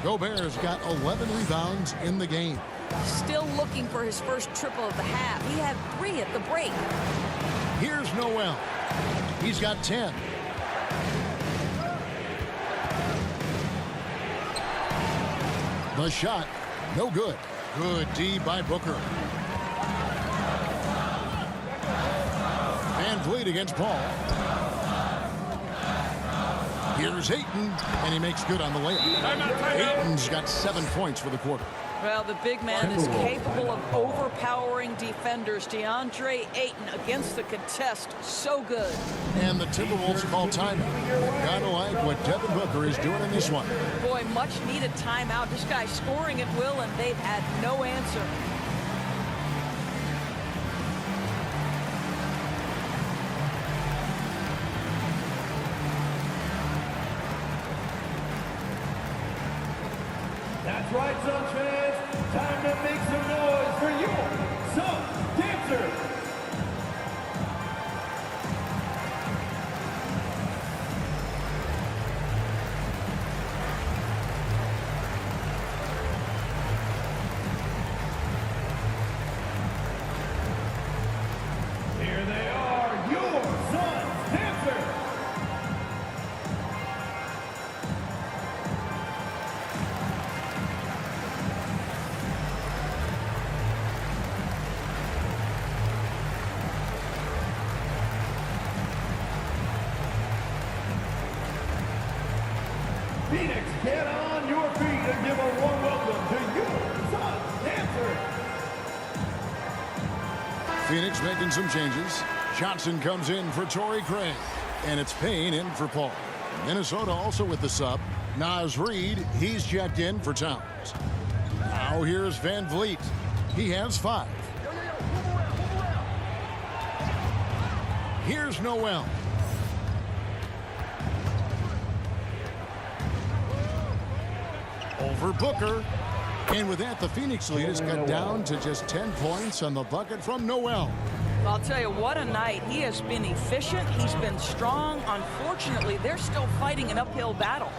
Gobert's got 11 rebounds in the game. Still looking for his first triple of the half. He had 3 at the break. Here's Noel. He's got 10. The shot, no good. Good D by Booker. Vliet against Paul. Here's Ayton, and he makes good on the layup. Ayton's got 7 points for the quarter. Well, the big man is capable of overpowering defenders. DeAndre Ayton against the contest. So good. And the Timberwolves call timeout. Gotta like what Devin Booker is doing in this one. Boy, much needed timeout. This guy's scoring at will, and they've had no answer. That's right, Suns fans. Time to make some noise for your Suns dancers. Here they are, your Suns dancers. Phoenix, get on your feet and give a warm welcome to your Suns dancers. Phoenix making some changes. Johnson comes in for Torrey Craig. And it's Payne in for Paul. Minnesota also with the sub. Naz Reid, he's checked in for Towns. Now here's Van Vliet. He has 5. Here's Noel. Over Booker. And with that, the Phoenix lead is cut down to just 10 points on the bucket from Noel. I'll tell you, what a night. He has been efficient. He's been strong. Unfortunately, they're still fighting an uphill battle.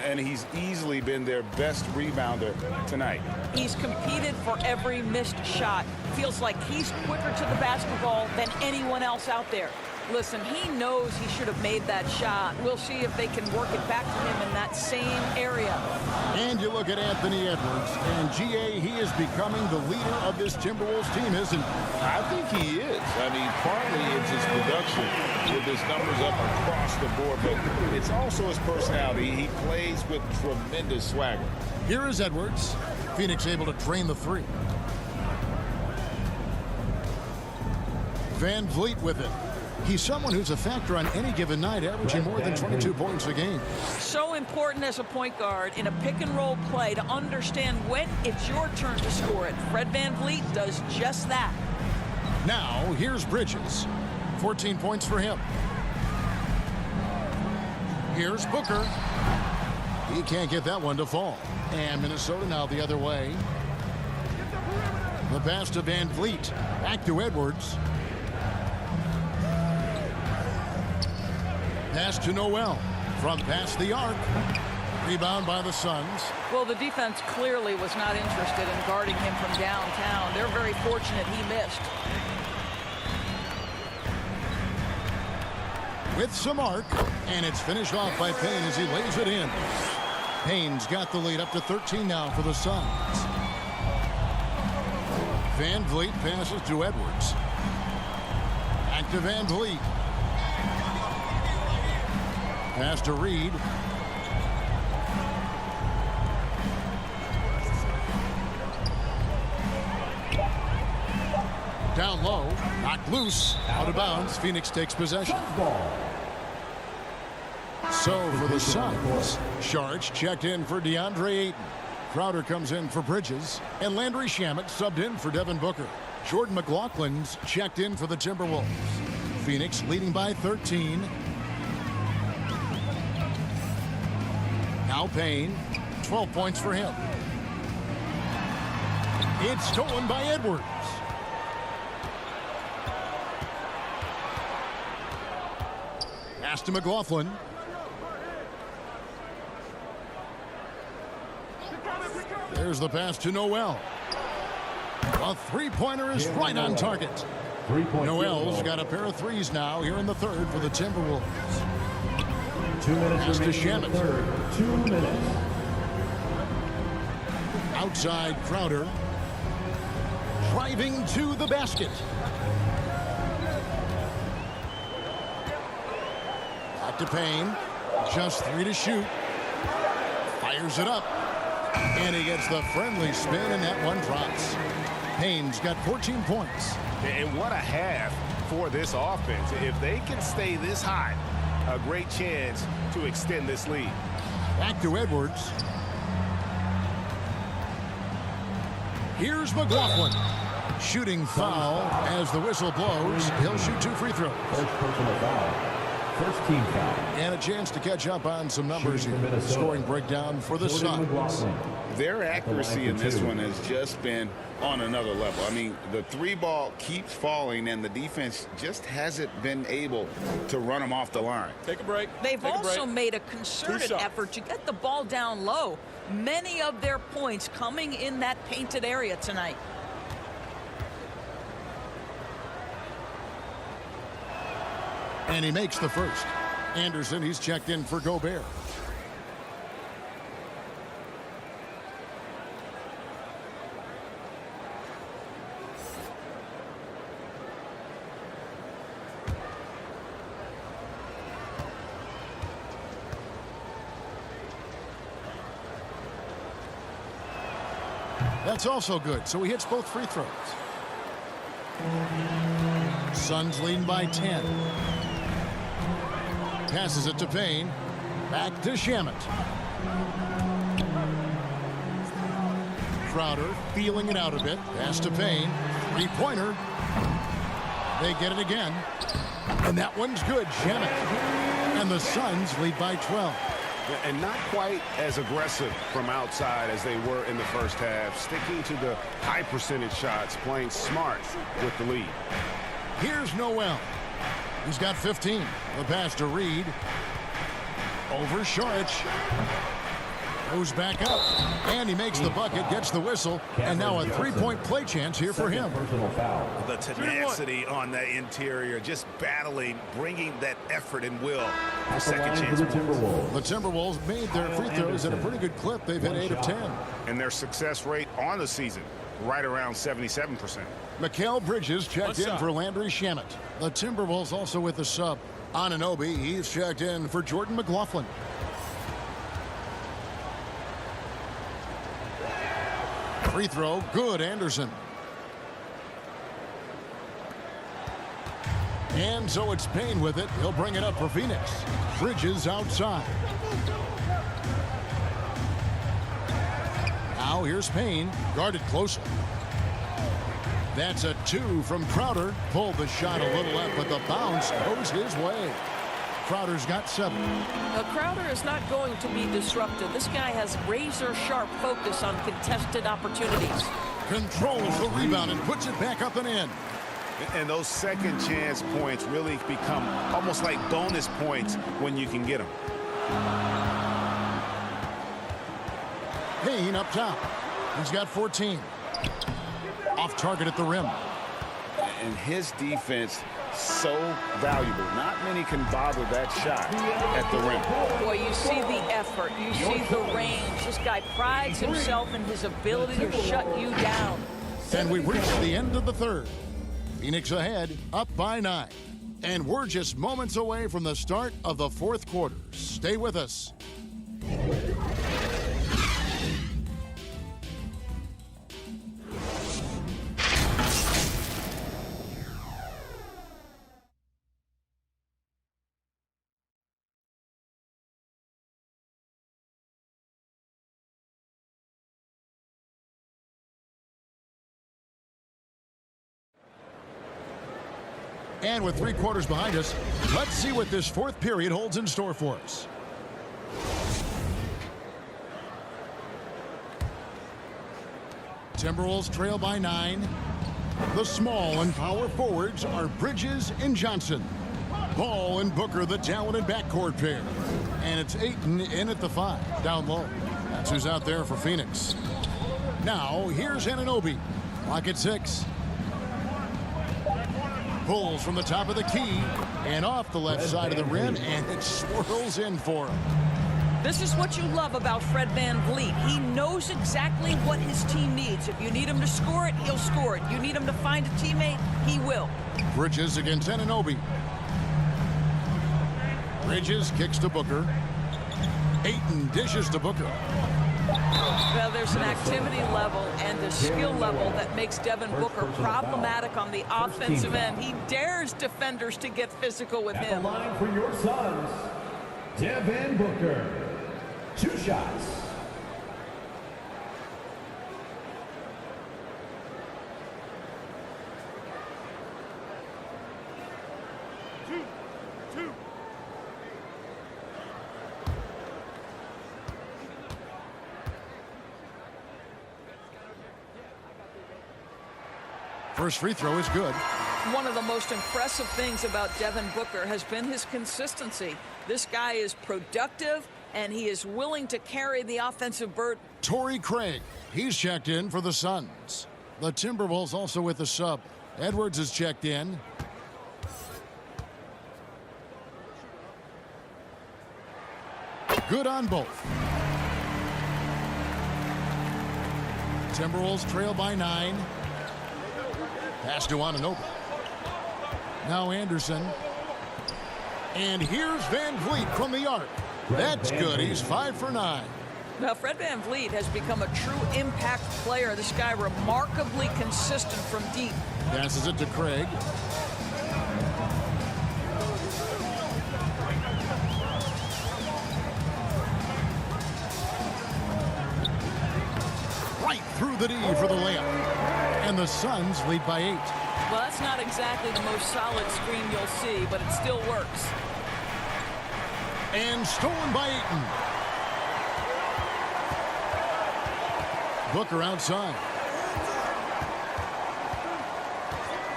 And he's easily been their best rebounder tonight. He's competed for every missed shot. Feels like he's quicker to the basketball than anyone else out there. Listen, he knows he should have made that shot. We'll see if they can work it back to him in that same area. And you look at Anthony Edwards, and GA, he is becoming the leader of this Timberwolves team, isn't he? I think he is. I mean, partly it's his production with his numbers up across the board, but it's also his personality. He plays with tremendous swagger. Here is Edwards. Phoenix able to drain the 3. Van Vliet with it. He's someone who's a factor on any given night, averaging more than 22 points a game. So important as a point guard in a pick-and-roll play to understand when it's your turn to score it. Fred VanVleet does just that. Now, here's Bridges. 14 points for him. Here's Booker. He can't get that one to fall. And Minnesota now the other way. The pass to Van Vliet. Back to Edwards. Pass to Noel from past the arc. Rebound by the Suns. Well, the defense clearly was not interested in guarding him from downtown. They're very fortunate he missed. With some arc, and it's finished off by Payne as he lays it in. Payne's got the lead up to 13 now for the Suns. Van Vliet passes to Edwards. Back to Van Vliet. Pass to Reid. Down low, knocked loose, out of bounds. Phoenix takes possession. So for the Suns, Sharch checked in for DeAndre Ayton. Crowder comes in for Bridges, and Landry Shamet subbed in for Devin Booker. Jordan McLaughlin's checked in for the Timberwolves. Phoenix leading by 13. Now Payne, 12 points for him. It's stolen by Edwards. Pass to McLaughlin. There's the pass to Noel. A three-pointer is right on target. Noel's got a pair of threes now here in the third for the Timberwolves. 2 minutes Pass to Shamet. 2 minutes. Outside Crowder. Driving to the basket. Back to Payne. Just 3 to shoot. Fires it up. And he gets the friendly spin, and that one drops. Payne's got 14 points. And what a half for this offense. If they can stay this high, a great chance to extend this lead. Back to Edwards. Here's McLaughlin. Shooting foul as the whistle blows. He'll shoot 2 free throws. First personal foul. First team foul. And a chance to catch up on some numbers here. Scoring breakdown for the Suns. Their accuracy in this one has just been on another level. I mean, the 3-ball keeps falling, and the defense just hasn't been able to run them off the line. Take a break. They've Take a also break. made a concerted effort to get the ball down low. Many of their points coming in that painted area tonight. And he makes the first. Anderson, he's checked in for Gobert. That's also good, so he hits both free throws. Suns leading by 10. Passes it to Payne. Back to Shamet. Crowder feeling it out a bit. Pass to Payne. 3-pointer. They get it again. And that one's good. Shamet. And the Suns lead by 12. And not quite as aggressive from outside as they were in the first half. Sticking to the high percentage shots, playing smart with the lead. Here's Noel. He's got 15. The pass to Reed. Over Saric. Goes back up. And he makes the bucket, gets the whistle. And now a 3-point play chance here for him. The tenacity on that interior, just battling, bringing that effort and will for second chance. The Timberwolves made their free throws at a pretty good clip. They've hit 8 of 10. And their success rate on the season, right around 77%. Mikal Bridges checked in for Landry Shamet. The Timberwolves also with the sub. Anunoby, he's checked in for Jordan McLaughlin. Free throw, good, Anderson. And so it's Payne with it. He'll bring it up for Phoenix. Bridges outside. Now here's Payne, guarded closely. That's a 2 from Crowder. Pulled the shot a little left, but the bounce goes his way. Crowder's got 7. Crowder is not going to be disrupted. This guy has razor-sharp focus on contested opportunities. Controls the rebound and puts it back up and in. And those second chance points really become almost like bonus points when you can get them. Payne up top. He's got 14. Off target at the rim. And his defense so valuable. Not many can bother that shot at the rim. Boy, you see the effort. You see the range. This guy prides himself in his ability to shut you down. And we've reached the end of the third. Phoenix ahead, up by 9. And we're just moments away from the start of the fourth quarter. Stay with us. And with 3 quarters behind us, let's see what this fourth period holds in store for us. Timberwolves trail by 9. The small and power forwards are Bridges and Johnson. Ball and Booker, the talented backcourt pair. And it's Ayton in at the 5, down low. That's who's out there for Phoenix. Now, here's Anunoby. Clock at 6. Pulls from the top of the key and off the left side of the rim, and it swirls in for him. This is what you love about Fred VanVleet. He knows exactly what his team needs. If you need him to score it, he'll score it. You need him to find a teammate, he will. Bridges against Anunoby. Bridges kicks to Booker. Ayton dishes to Booker. Well, there's an activity level and a skill level that makes Devin Booker problematic on the offensive end. He dares defenders to get physical with him. At the line for your Suns, Devin Booker. 2 shots. First free throw is good. One of the most impressive things about Devin Booker has been his consistency. This guy is productive, and he is willing to carry the offensive burden. Torrey Craig, he's checked in for the Suns. The Timberwolves also with the sub. Edwards is checked in. Good on both. Timberwolves trail by 9. Pass to Anunoby. Now Anderson. And here's Van Vliet from the arc. That's good. He's 5 for 9. Now, Fred VanVleet has become a true impact player. This guy remarkably consistent from deep. Passes it to Craig. Right through the D for the layup. And the Suns lead by 8. Well, that's not exactly the most solid screen you'll see, but it still works. And stolen by Ayton. Booker outside.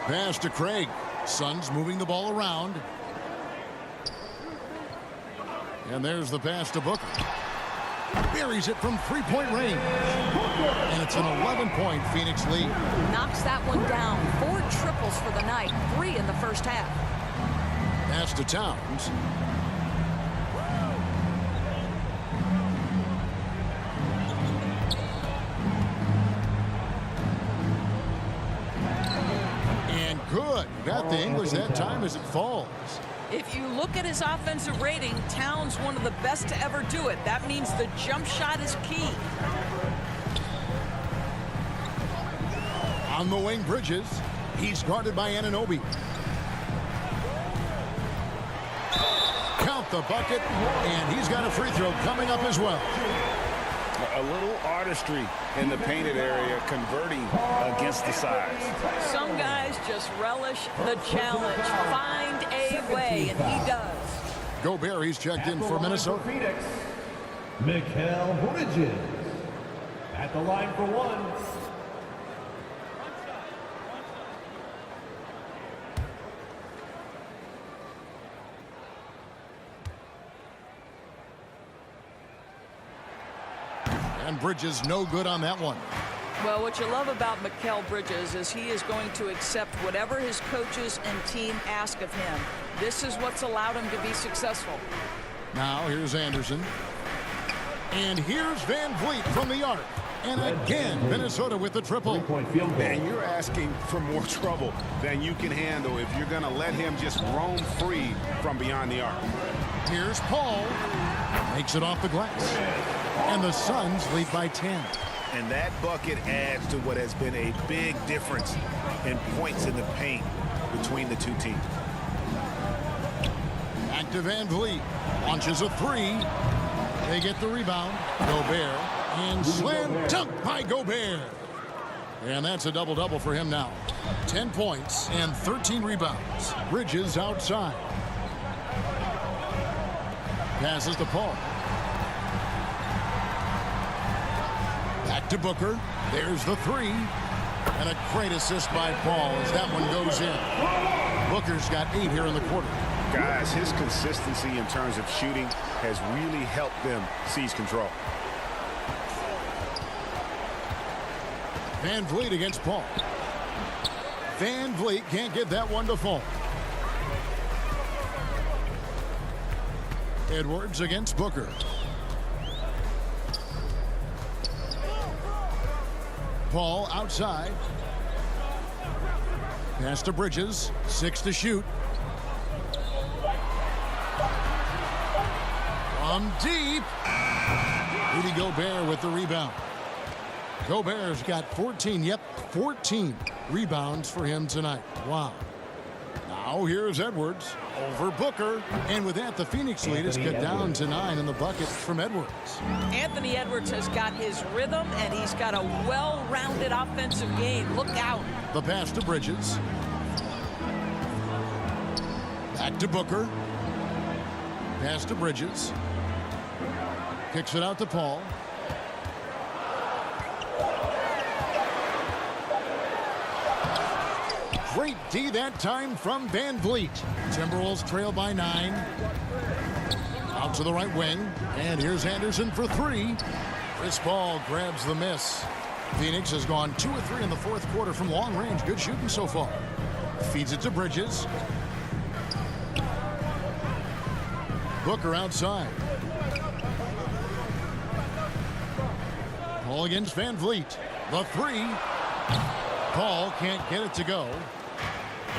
Pass to Craig. Suns moving the ball around. And there's the pass to Booker. Buries it from three-point range. And it's an 11-point Phoenix lead. Knocks that one down. 4 triples for the night. 3 in the first half. Pass to Towns. And good. Got the English that time as it falls. If you look at his offensive rating, Towns one of the best to ever do it. That means the jump shot is key. On the wing, Bridges. He's guarded by Anunoby. Count the bucket, and he's got a free throw coming up as well. A little artistry in the painted area, converting against the size. Some guys just relish the challenge. Find a way, and he does. Gobert, he's checked in for Minnesota. Phoenix, Mikal Bridges. At the line for 1. And Bridges no good on that one. Well, what you love about Mikal Bridges is he is going to accept whatever his coaches and team ask of him. This is what's allowed him to be successful. Now here's Anderson. And here's Van Vliet from the arc. And again, Minnesota with the triple. Man, you're asking for more trouble than you can handle if you're going to let him just roam free from beyond the arc. Here's Paul. Makes it off the glass. And the Suns lead by 10. And that bucket adds to what has been a big difference in points in the paint between the two teams. Back to Van Vliet. Launches a 3. They get the rebound. Gobert. And slam dunk by Gobert. And that's a double-double for him now. 10 points and 13 rebounds. Bridges outside. Passes to Paul. Back to Booker. There's the 3. And a great assist by Paul as that one goes in. Booker's got 8 here in the quarter. Guys, his consistency in terms of shooting has really helped them seize control. Van Vliet against Paul. Van Vliet can't get that one to fall. Edwards against Booker. Paul outside. Pass to Bridges. 6 to shoot. From deep. Rudy Gobert with the rebound. Gobert's got 14, 14 rebounds for him tonight. Wow. Now here's Edwards over Booker. And with that, the Phoenix lead is cut down to 9 in the bucket from Edwards. Anthony Edwards has got his rhythm, and he's got a well-rounded offensive game. Look out. The pass to Bridges. Back to Booker. Pass to Bridges. Kicks it out to Paul. Great D that time from Van Vliet. Timberwolves trail by 9. Out to the right wing. And here's Anderson for 3. Chris Paul grabs the miss. Phoenix has gone 2 of 3 in the fourth quarter from long range. Good shooting so far. Feeds it to Bridges. Booker outside. Paul against Van Vliet. The 3. Paul can't get it to go.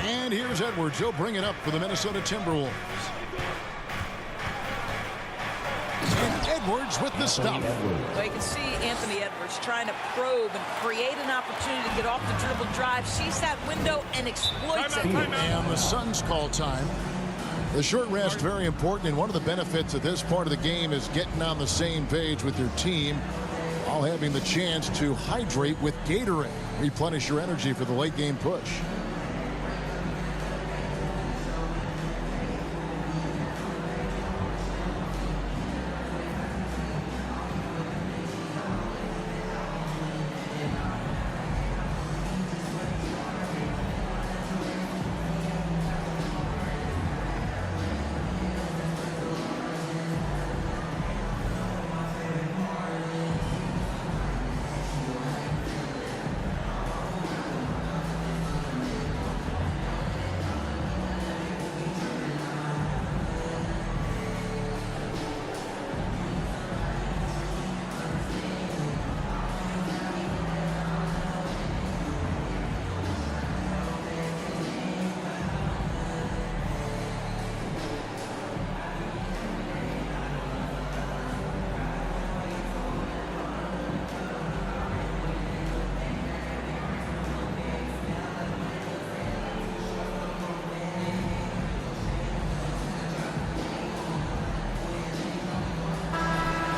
And here's Edwards. He'll bring it up for the Minnesota Timberwolves. And Edwards with the stuff. So you can see Anthony Edwards trying to probe and create an opportunity to get off the dribble drive, sees that window, and exploits it. And the Suns call time. The short rest very important, and one of the benefits of this part of the game is getting on the same page with your team while having the chance to hydrate with Gatorade. Replenish your energy for the late game push.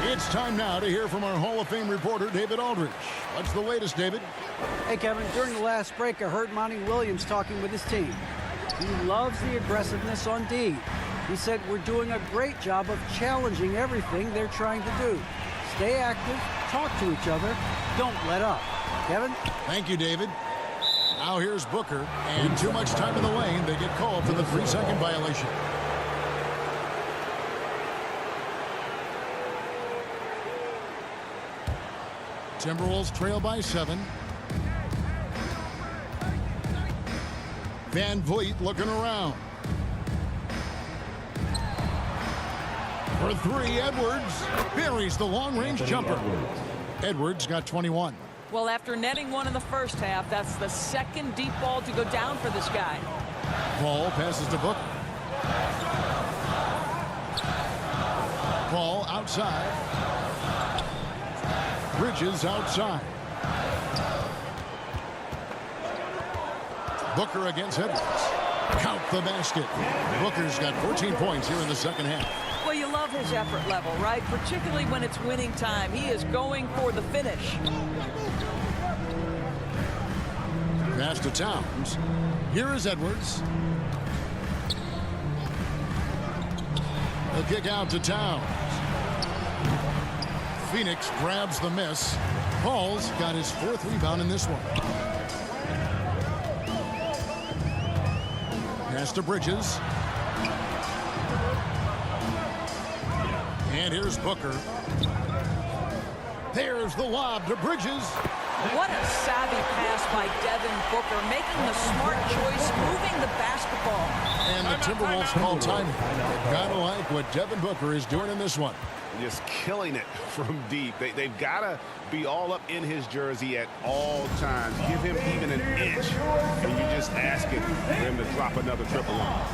It's time now to hear from our Hall of Fame reporter, David Aldridge. What's the latest, David? Hey, Kevin, during the last break, I heard Monty Williams talking with his team. He loves the aggressiveness on D. He said, we're doing a great job of challenging everything they're trying to do. Stay active, talk to each other, don't let up. Kevin? Thank you, David. Now here's Booker, and too much time in the lane. They get called for the 3-second violation. Timberwolves trail by 7. Van Vliet looking around. For 3, Edwards buries the long-range jumper. Edwards got 21. Well, after netting one in the first half, that's the second deep ball to go down for this guy. Paul passes to Booker. Paul outside. Bridges outside. Booker against Edwards. Count the basket. Booker's got 14 points here in the second half. Well, you love his effort level, right? Particularly when it's winning time. He is going for the finish. Pass to Towns. Here is Edwards. The kick out to Towns. Phoenix grabs the miss. Paul's got his 4th rebound in this one. Pass to Bridges. And here's Booker. There's the lob to Bridges. What a savvy pass by Devin Booker, making the smart choice, moving the basketball. And the Timberwolves call time. Gotta like what Devin Booker is doing in this one. Just killing it from deep. They've got to be all up in his jersey at all times. Give him even an inch, and you're just asking for him to drop another triple on.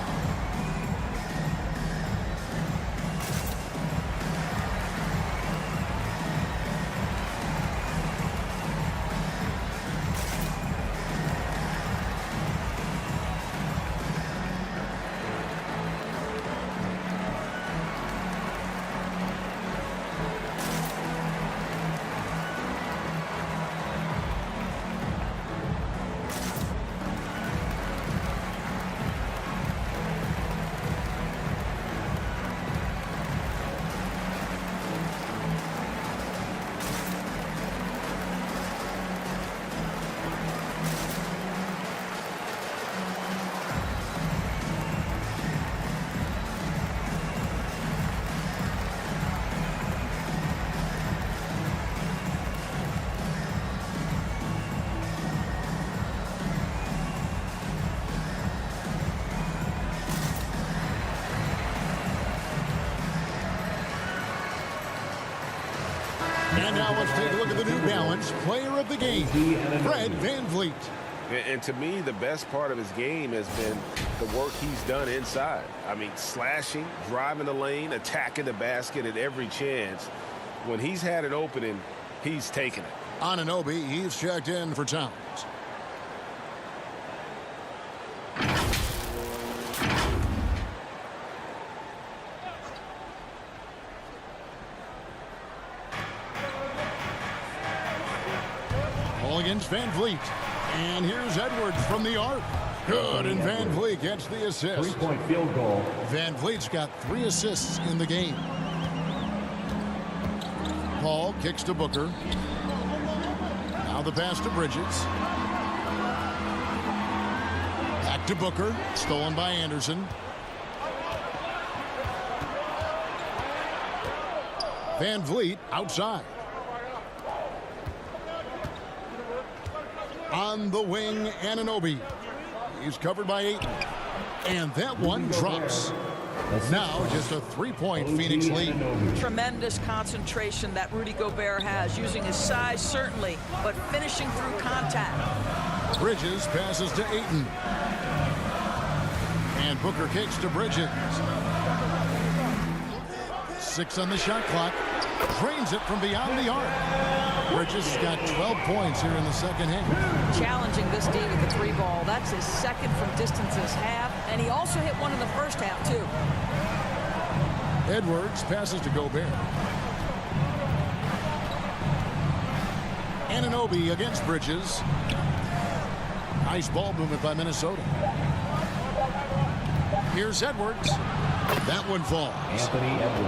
And now let's take a look at the New Balance player of the game, Fred VanVleet. And to me, the best part of his game has been the work he's done inside. I mean, slashing, driving the lane, attacking the basket at every chance. When he's had an opening, he's taken it. Anunoby, he's checked in for Towns. Ball against VanVleet. And here's Edwards from the arc. Good, and VanVleet gets the assist. Three-point field goal. VanVleet's got 3 assists in the game. Paul kicks to Booker. Now the pass to Bridges. Back to Booker. Stolen by Anderson. VanVleet outside. On the wing, Anunoby. He's covered by Ayton. And that one drops. Now just a 3-point Phoenix lead. Tremendous concentration that Rudy Gobert has, using his size certainly, but finishing through contact. Bridges passes to Ayton. And Booker kicks to Bridges. 6 on the shot clock. Drains it from beyond the arc. Bridges has got 12 points here in the second half. Challenging this D with the 3 ball. That's his second from distance this half, and he also hit one in the first half, too. Edwards passes to Gobert. Anunoby against Bridges. Nice ball movement by Minnesota. Here's Edwards. That one falls.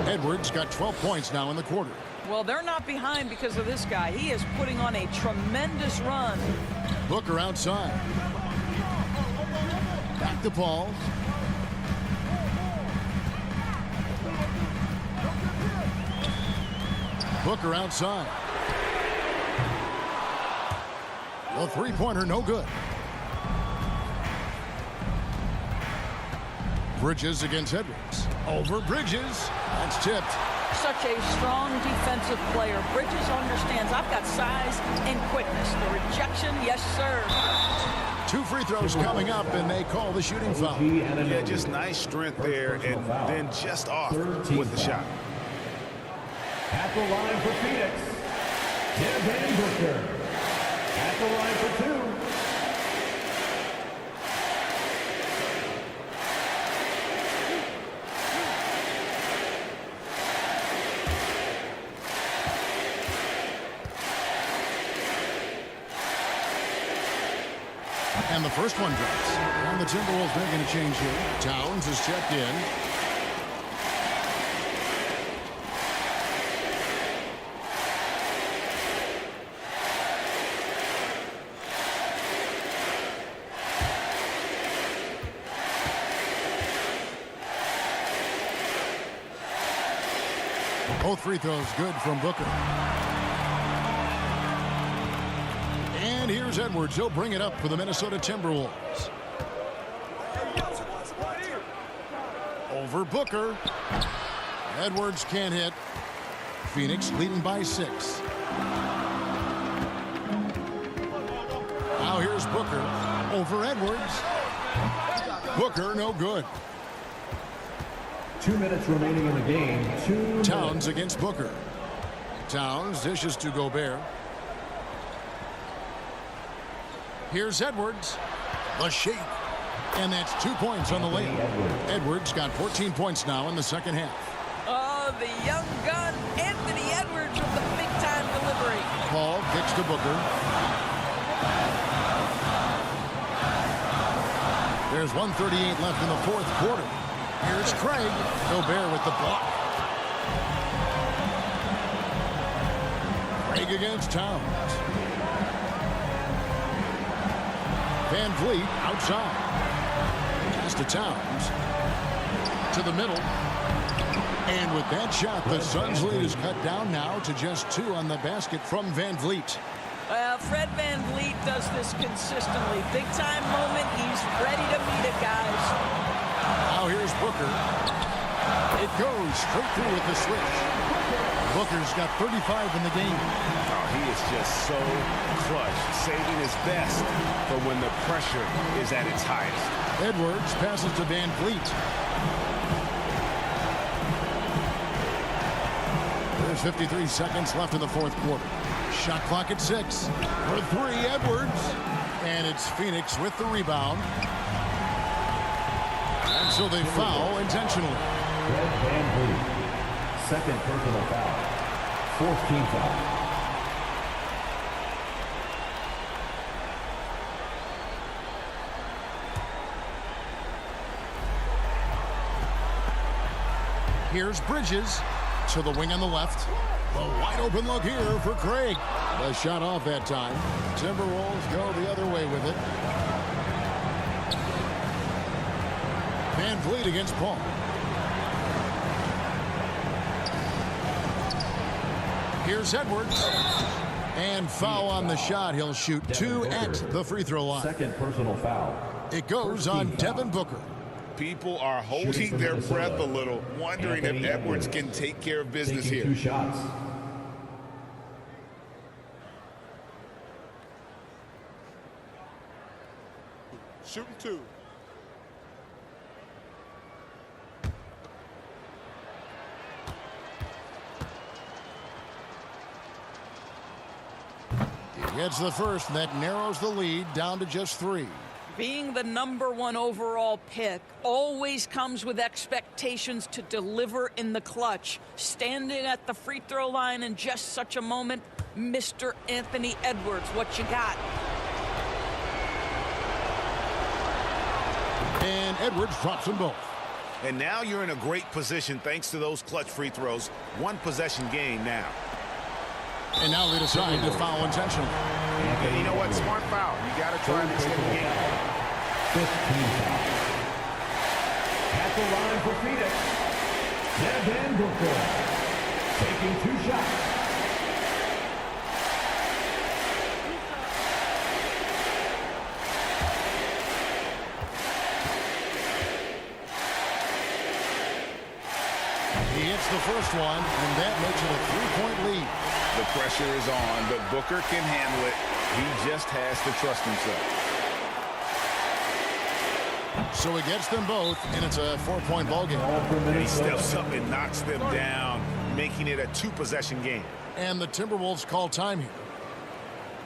Edwards got 12 points now in the quarter. Well, they're not behind because of this guy. He is putting on a tremendous run. Booker outside. Back to Paul. Booker outside. The 3-pointer no good. Bridges against Edwards. Over Bridges. That's tipped. Such a strong defensive player. Bridges understands I've got size and quickness. The rejection, yes, sir. 2 free throws coming up, and they call the shooting foul. Yeah, just nice strength there, and then just off with the shot. At the line for Phoenix, Devin Booker. At the line for 2. And the first one drops. And the Timberwolves making a change here. Towns is checked in. Both free throws good from Booker. And here's Edwards. He'll bring it up for the Minnesota Timberwolves. Over Booker. Edwards can't hit. Phoenix leading by 6. Now here's Booker. Over Edwards. Booker no good. 2 minutes remaining in the game. Towns against Booker. Towns dishes to Gobert. Here's Edwards. The shake. And that's 2 points on the layup. Edwards got 14 points now in the second half. Oh, the young gun, Anthony Edwards with the big-time delivery. Paul kicks to Booker. There's 1:38 left in the fourth quarter. Here's Craig. Gobert with the block. Craig against Towns. VanVleet outside. Pass to Towns. To the middle. And with that shot, the Suns' lead is cut down now to just 2 on the basket from VanVleet. Fred VanVleet does this consistently. Big-time moment. He's ready to meet it, guys. Now here's Booker. It goes straight through with the switch. Booker's got 35 in the game. Oh, he is just so clutch, saving his best for when the pressure is at its highest. Edwards passes to Van Vliet. There's 53 seconds left in the fourth quarter. Shot clock at 6. For 3, Edwards. And it's Phoenix with the rebound. And so they foul intentionally. Fred VanVleet, second personal foul. Fourth team foul. Here's Bridges to the wing on the left. A wide open look here for Craig. The shot off that time. Timberwolves go the other way with it. Van Vliet against Paul. Here's Edwards. And foul on the shot. He'll shoot 2 at the free throw line. Second personal foul. It goes on Devin Booker. People are holding their breath a little, wondering if Edwards can take care of business here. 2 shots. Shooting 2. He gets the first, and that narrows the lead down to just 3. Being the #1 overall pick always comes with expectations to deliver in the clutch. Standing at the free throw line in just such a moment, Mr. Anthony Edwards, what you got? And Edwards drops them both. And now you're in a great position thanks to those clutch free throws. 1 possession game now. And now they decide to foul intentionally. And you know what? Smart foul. You got to try and extend the game. Fifth team foul. At the line for Phoenix, Devin Booker, taking 2 shots. He hits the first one, and that makes it a 3-point lead. The pressure is on, but Booker can handle it. He just has to trust himself. So he gets them both, and it's a 4-point ball game. And he steps up and knocks them down, making it a 2-possession game. And the Timberwolves call time here.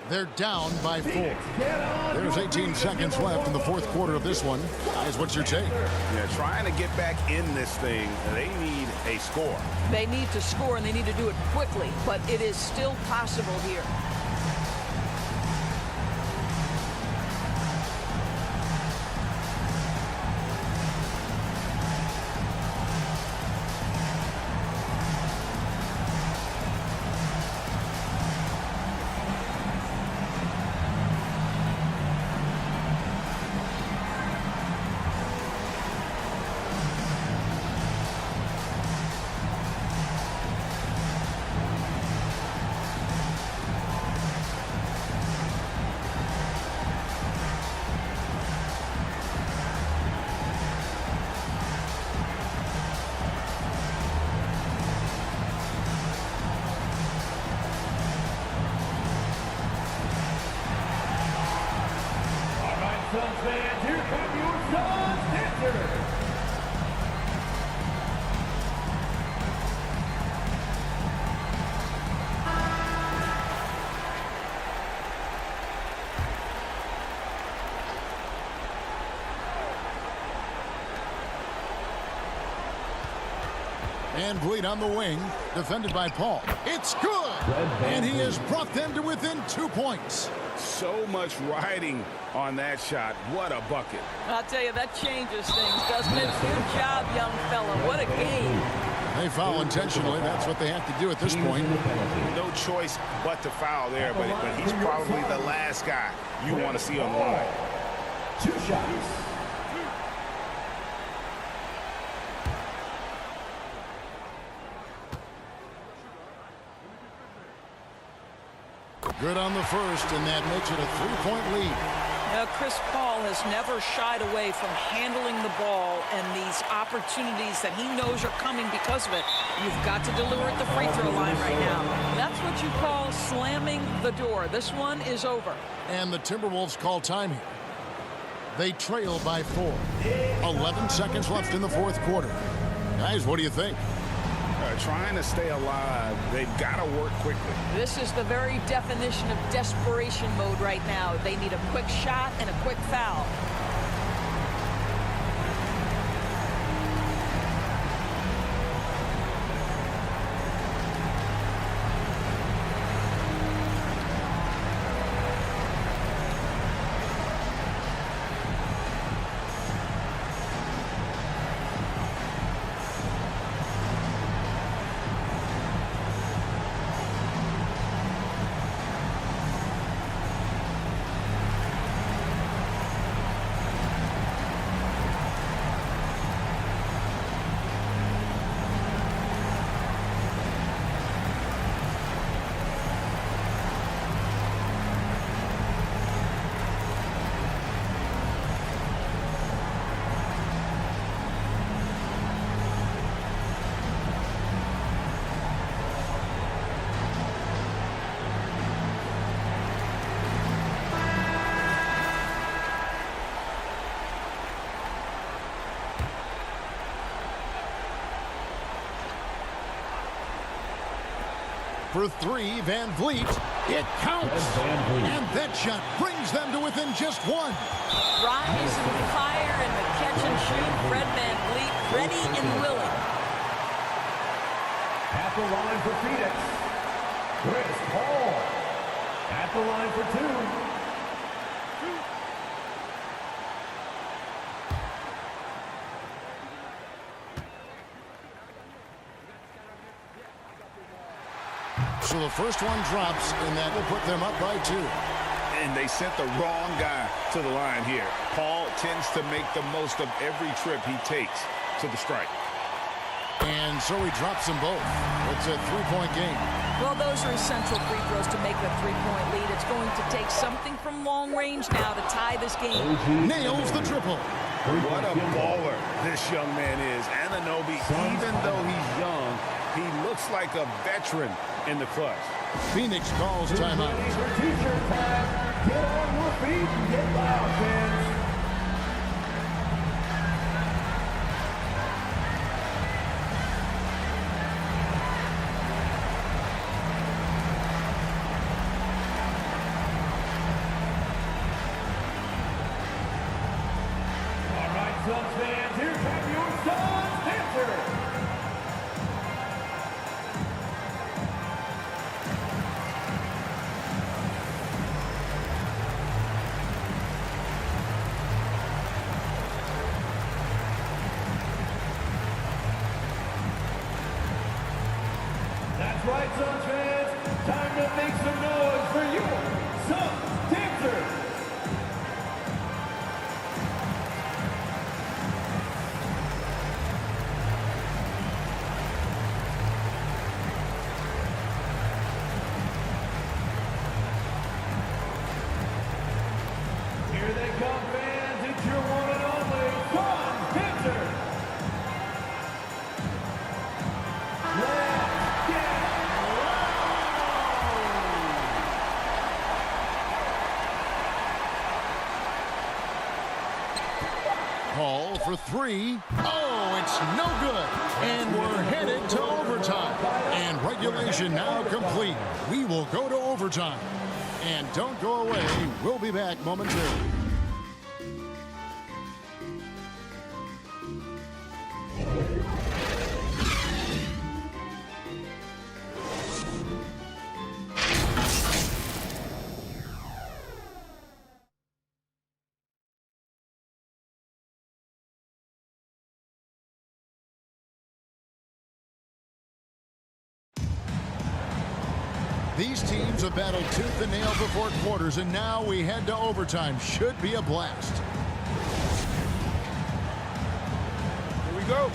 They're down by 4. There's 18 seconds left in the fourth quarter of this one. Guys, what's your take? Yeah, trying to get back in this thing, they need a score. They need to score, and they need to do it quickly, but it is still possible here. Suns fans, here come your Suns dancers. Van Vliet on the wing, defended by Paul. It's good! And he has brought them to within 2 points. So much riding on that shot. What a bucket. I'll tell you, that changes things, doesn't it? Good job, young fella. What a game. They foul intentionally. That's what they have to do at this point. No choice but to foul there, but he's probably the last guy you want to see on the line. 2 shots. Good on the first, and that makes it a 3-point lead. Chris Paul has never shied away from handling the ball and these opportunities that he knows are coming because of it. You've got to deliver at the free throw line right now. That's what you call slamming the door. This one is over. And the Timberwolves call time here. They trail by 4. 11 seconds left in the fourth quarter. Guys, what do you think? Trying to stay alive, they've got to work quickly. This is the very definition of desperation mode right now. They need a quick shot and a quick foul. For 3, Van Vliet. It counts. And that shot brings them to within just 1. Rise and fire in the catch and shoot. Fred Van Vliet ready and willing. At the line for Phoenix, Chris Paul. At the line for 2. So the first one drops, and that will put them up by 2. And they sent the wrong guy to the line here. Paul tends to make the most of every trip he takes to the stripe. And so he drops them both. It's a 3-point game. Well, those are essential free throws to make the 3-point lead. It's going to take something from long range now to tie this game. Nails the triple. What a baller this young man is. Anunoby, even though he's young, he looks like a veteran in the clutch. Phoenix calls timeout. T-shirt time. Get on your feet and get loud, fans. All right, Suns fans, here come your Suns dancers. That's right, Suns fans. Time to make some noise for your Suns dancers. Here they come, fans. It's your one and only Suns dancers. Let's get Paul for 3. Oh, it's no good. And we're headed to overtime. And regulation now complete. We will go to overtime. And don't go away. We'll be back momentarily. These teams have battled tooth and nail for 4 quarters, and now we head to overtime. Should be a blast. Here we go.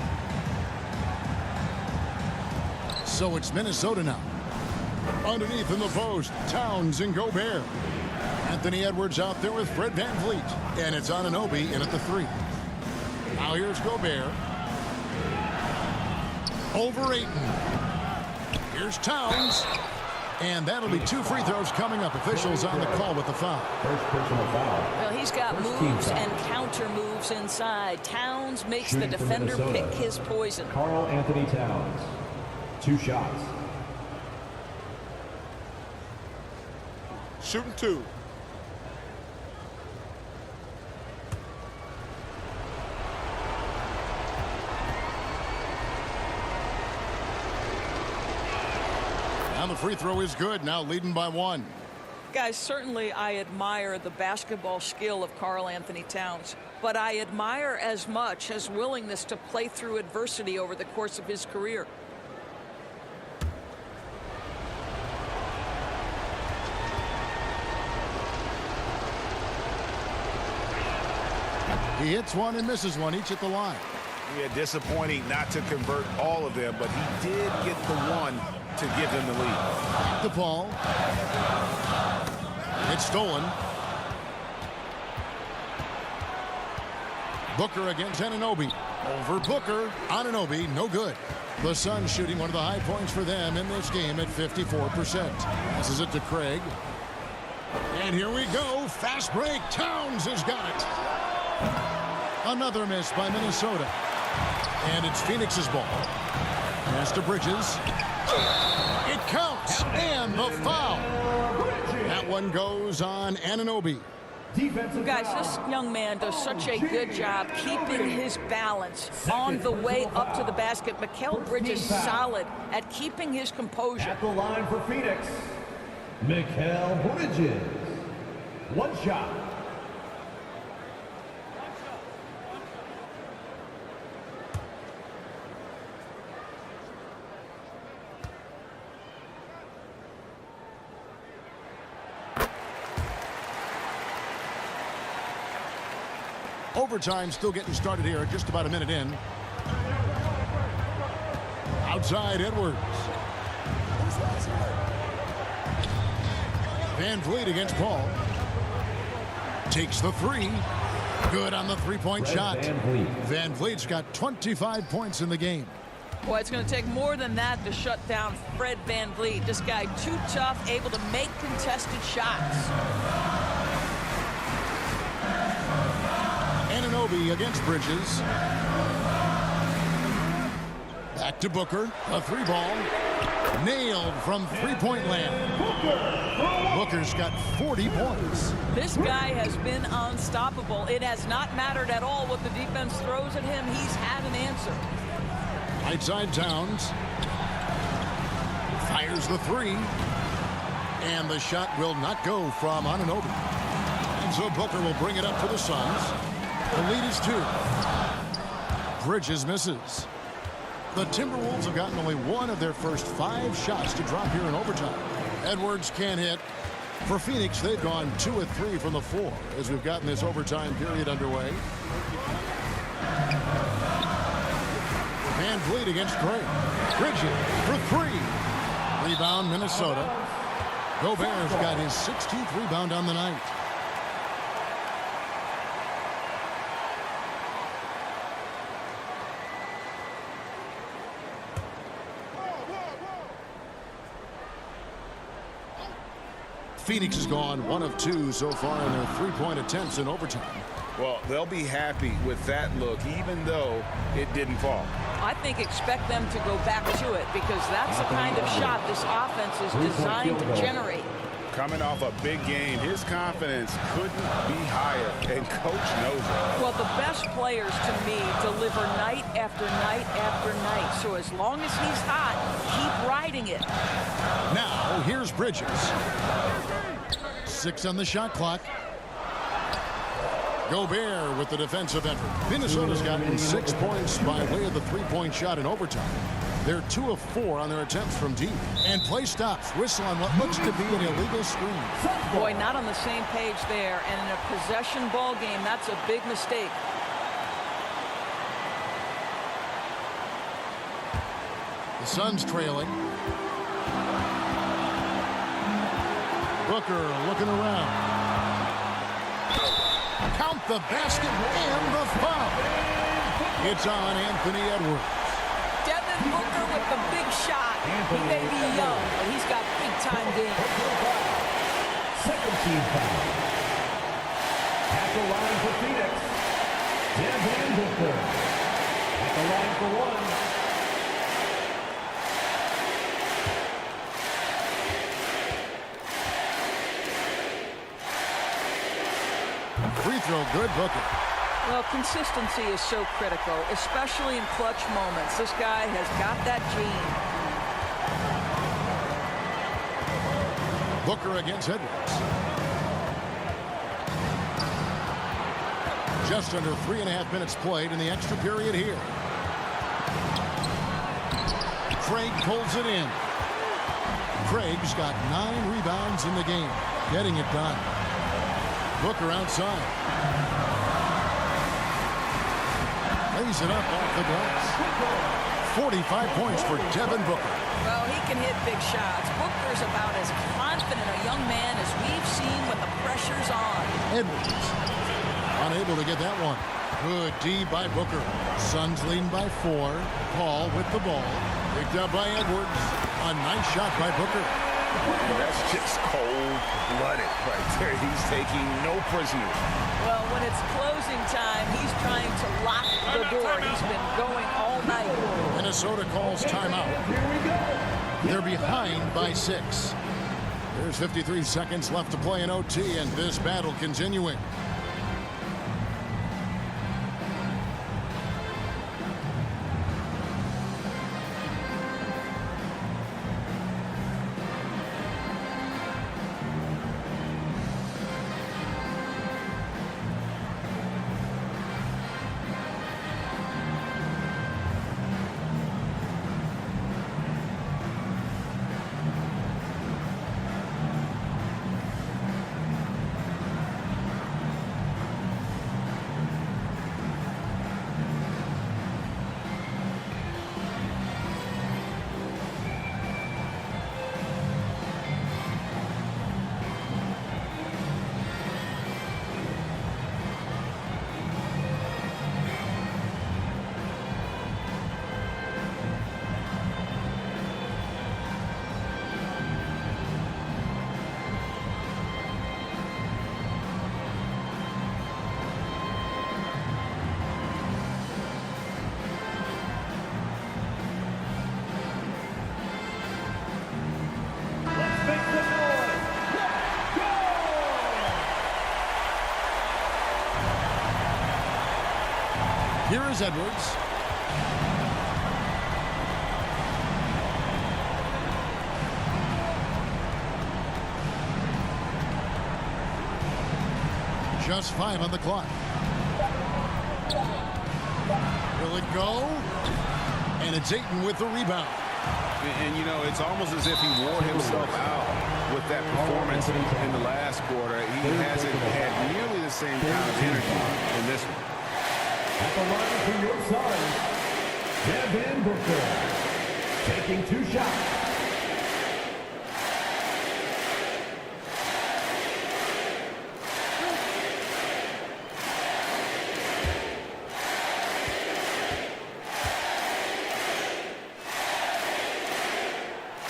So it's Minnesota now. Underneath in the post, Towns and Gobert. Anthony Edwards out there with Fred VanVleet. And it's Anunoby in at the 3. Now here's Gobert. Over Ayton. Here's Towns. And that'll be 2 free throws coming up. Officials on the call with the foul. First personal foul. Well, he's got moves and counter moves inside. Towns makes the defender pick his poison. Karl-Anthony Towns. 2 shots. Shooting 2. And the free throw is good. Now leading by 1. Guys, certainly I admire the basketball skill of Karl-Anthony Towns, but I admire as much his willingness to play through adversity over the course of his career. He hits one and misses one, each at the line. Yeah, disappointing not to convert all of them, but he did get the one to give them the lead. The ball. It's stolen. Booker against Anunoby. Over Booker. Anunoby, no good. The Suns shooting one of the high points for them in this game at 54%. Passes it to Craig. And here we go. Fast break. Towns has got it. Another miss by Minnesota. And it's Phoenix's ball. Pass to Bridges. It counts. And the foul. That one goes on Anunoby. Guys, this young man does such a good job keeping his balance on the way up to the basket. Mikal Bridges solid at keeping his composure. At the line for Phoenix, Mikal Bridges. 1 shot. Overtime still getting started here, just about a minute in. Outside Edwards. VanVleet against Paul. Takes the 3. Good on the 3-point shot. VanVleet's got 25 points in the game. Boy, it's going to take more than that to shut down Fred VanVleet. This guy too tough, able to make contested shots. Anunoby against Bridges. Back to Booker. A 3-ball. Nailed from 3-point land. Booker's got 40 points. This guy has been unstoppable. It has not mattered at all what the defense throws at him. He's had an answer. Right side Towns. Fires the 3. And the shot will not go from Anunoby. And so Booker will bring it up for the Suns. The lead is 2. Bridges misses. The Timberwolves have gotten only 1 of their first 5 shots to drop here in overtime. Edwards can't hit. For Phoenix, they've gone 2 of 3 from the 4 as we've gotten this overtime period underway. VanVleet against Craig. Bridges for 3. Rebound, Minnesota. Gobert's got his 16th rebound on the night. Phoenix has gone 1 of 2 so far in their 3-point attempts in overtime. Well, they'll be happy with that look, even though it didn't fall. I think expect them to go back to it because that's the kind of shot this offense is designed to generate. Coming off a big game, his confidence couldn't be higher, and coach knows it. Well, the best players, to me, deliver night after night after night. So as long as he's hot, keep riding it. Now, here's Bridges. 6 on the shot clock. Gobert with the defensive effort. Minnesota's gotten 6 points by way of the 3-point shot in overtime. They're 2 of 4 on their attempts from deep. And play stops. Whistle on what looks to be an illegal screen. Boy, not on the same page there. And in a possession ball game, that's a big mistake. The Suns trailing. Booker looking around. Count the basket and the foul. It's on Anthony Edwards. Devin Booker with the big shot. He may be young, but he's got big-time game. Second team foul. At the line for Phoenix, Devin Booker. At the line for one. Free throw good, Booker. Well, consistency is so critical, especially in clutch moments. This guy has got that gene. Booker against Edwards. Just under 3.5 minutes played in the extra period here. Craig pulls it in. Craig's got 9 rebounds in the game, getting it done. Booker outside. Lays it up off the glass. 45 points for Devin Booker. Well, he can hit big shots. Booker's about as confident a young man as we've seen when the pressure's on. Edwards unable to get that one. Good D by Booker. Suns leading by 4. Paul with the ball. Picked up by Edwards. A nice shot by Booker. That's just cold-blooded right there. He's taking no prisoners. Well, when it's closing time, he's trying to lock the door. He's been going all night. Minnesota calls timeout. They're behind by 6. There's 53 seconds left to play in OT, and this battle continuing. Here is Edwards. Just 5 on the clock. Will it go? And it's Ayton with the rebound. And, you know, it's almost as if he wore himself out with that performance in the last quarter. He hasn't had nearly the same kind of energy in this one. At the line for your Suns, Devin Booker. Taking 2 shots.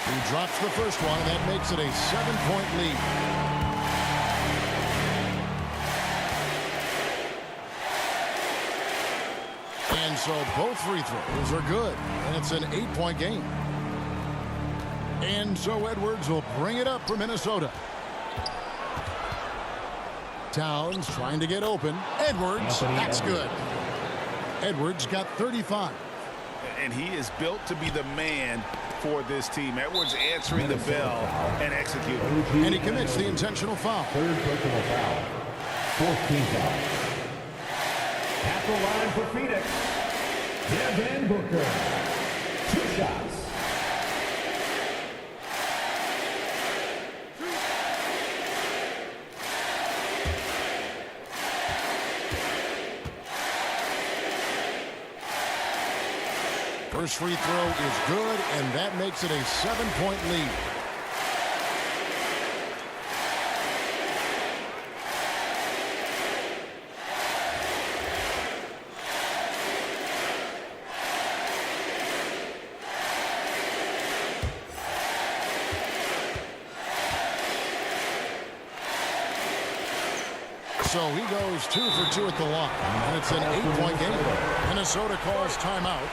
He drops the first one, and that makes it a 7-point lead. And so both free throws are good, and it's an 8-point game. And so Edwards will bring it up for Minnesota. Towns trying to get open. Edwards, that's good. Edwards got 35. And he is built to be the man for this team. Edwards answering the bell and executing. And he commits the intentional foul. Third personal foul. Fourth team foul. At the line for Phoenix, Devin Booker. 2 shots. First free throw is good, and that makes it a 7-point lead. So he goes 2 for 2 at the line, and it's an 8-point game. Minnesota calls timeout.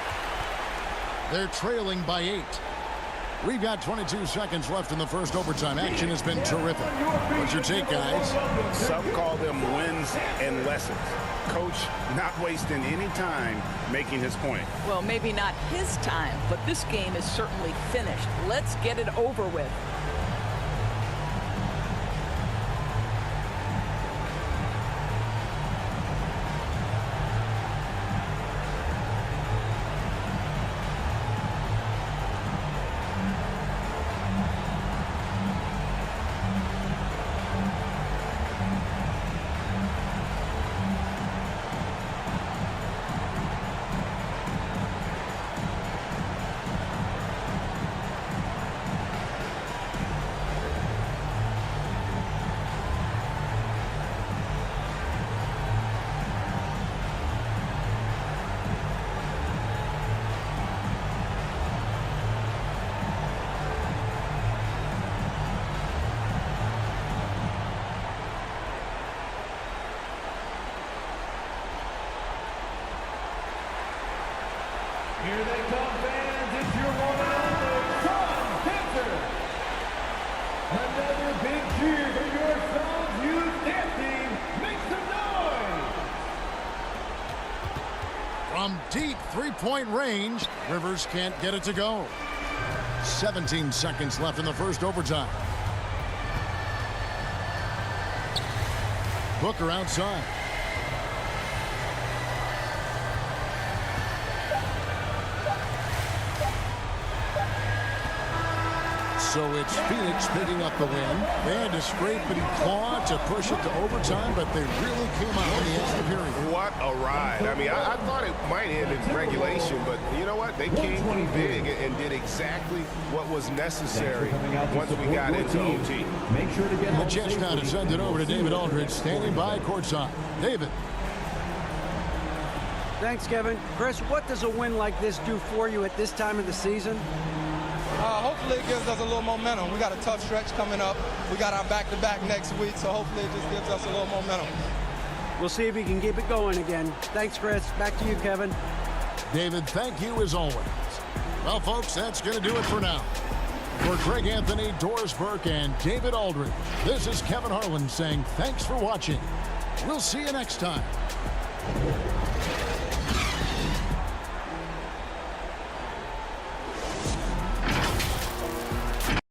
They're trailing by 8. We've got 22 seconds left in the first overtime. Action has been terrific. What's your take, guys? Some call them wins and lessons. Coach not wasting any time making his point. Well, maybe not his time, but this game is certainly finished. Let's get it over with. Here they come, fans. It's your one and only Suns Dancer. Another big cheer for your Suns youth dance team. Make some noise. From deep three-point range, Rivers can't get it to go. 17 seconds left in the first overtime. Booker outside. So it's Phoenix picking up the win. They had to scrape and claw to push it to overtime, but they really came out in the extra period. What a ride. I mean, I thought it might end in regulation, but you know what? They came big and did exactly what was necessary once we got into OT. Make sure to get the chance now to send it over to David Aldridge, standing by courtside. David. Thanks, Kevin. Chris, what does a win like this do for you at this time of the season? Hopefully it gives us a little momentum. We got a tough stretch coming up. We got our back-to-back next week, so hopefully it just gives us a little momentum. We'll see if he can keep it going again. Thanks, Chris. Back to you, Kevin. David, thank you as always. Well, folks, that's going to do it for now. For Karl-Anthony, Doris Burke, and David Aldridge, this is Kevin Harlan saying thanks for watching. We'll see you next time.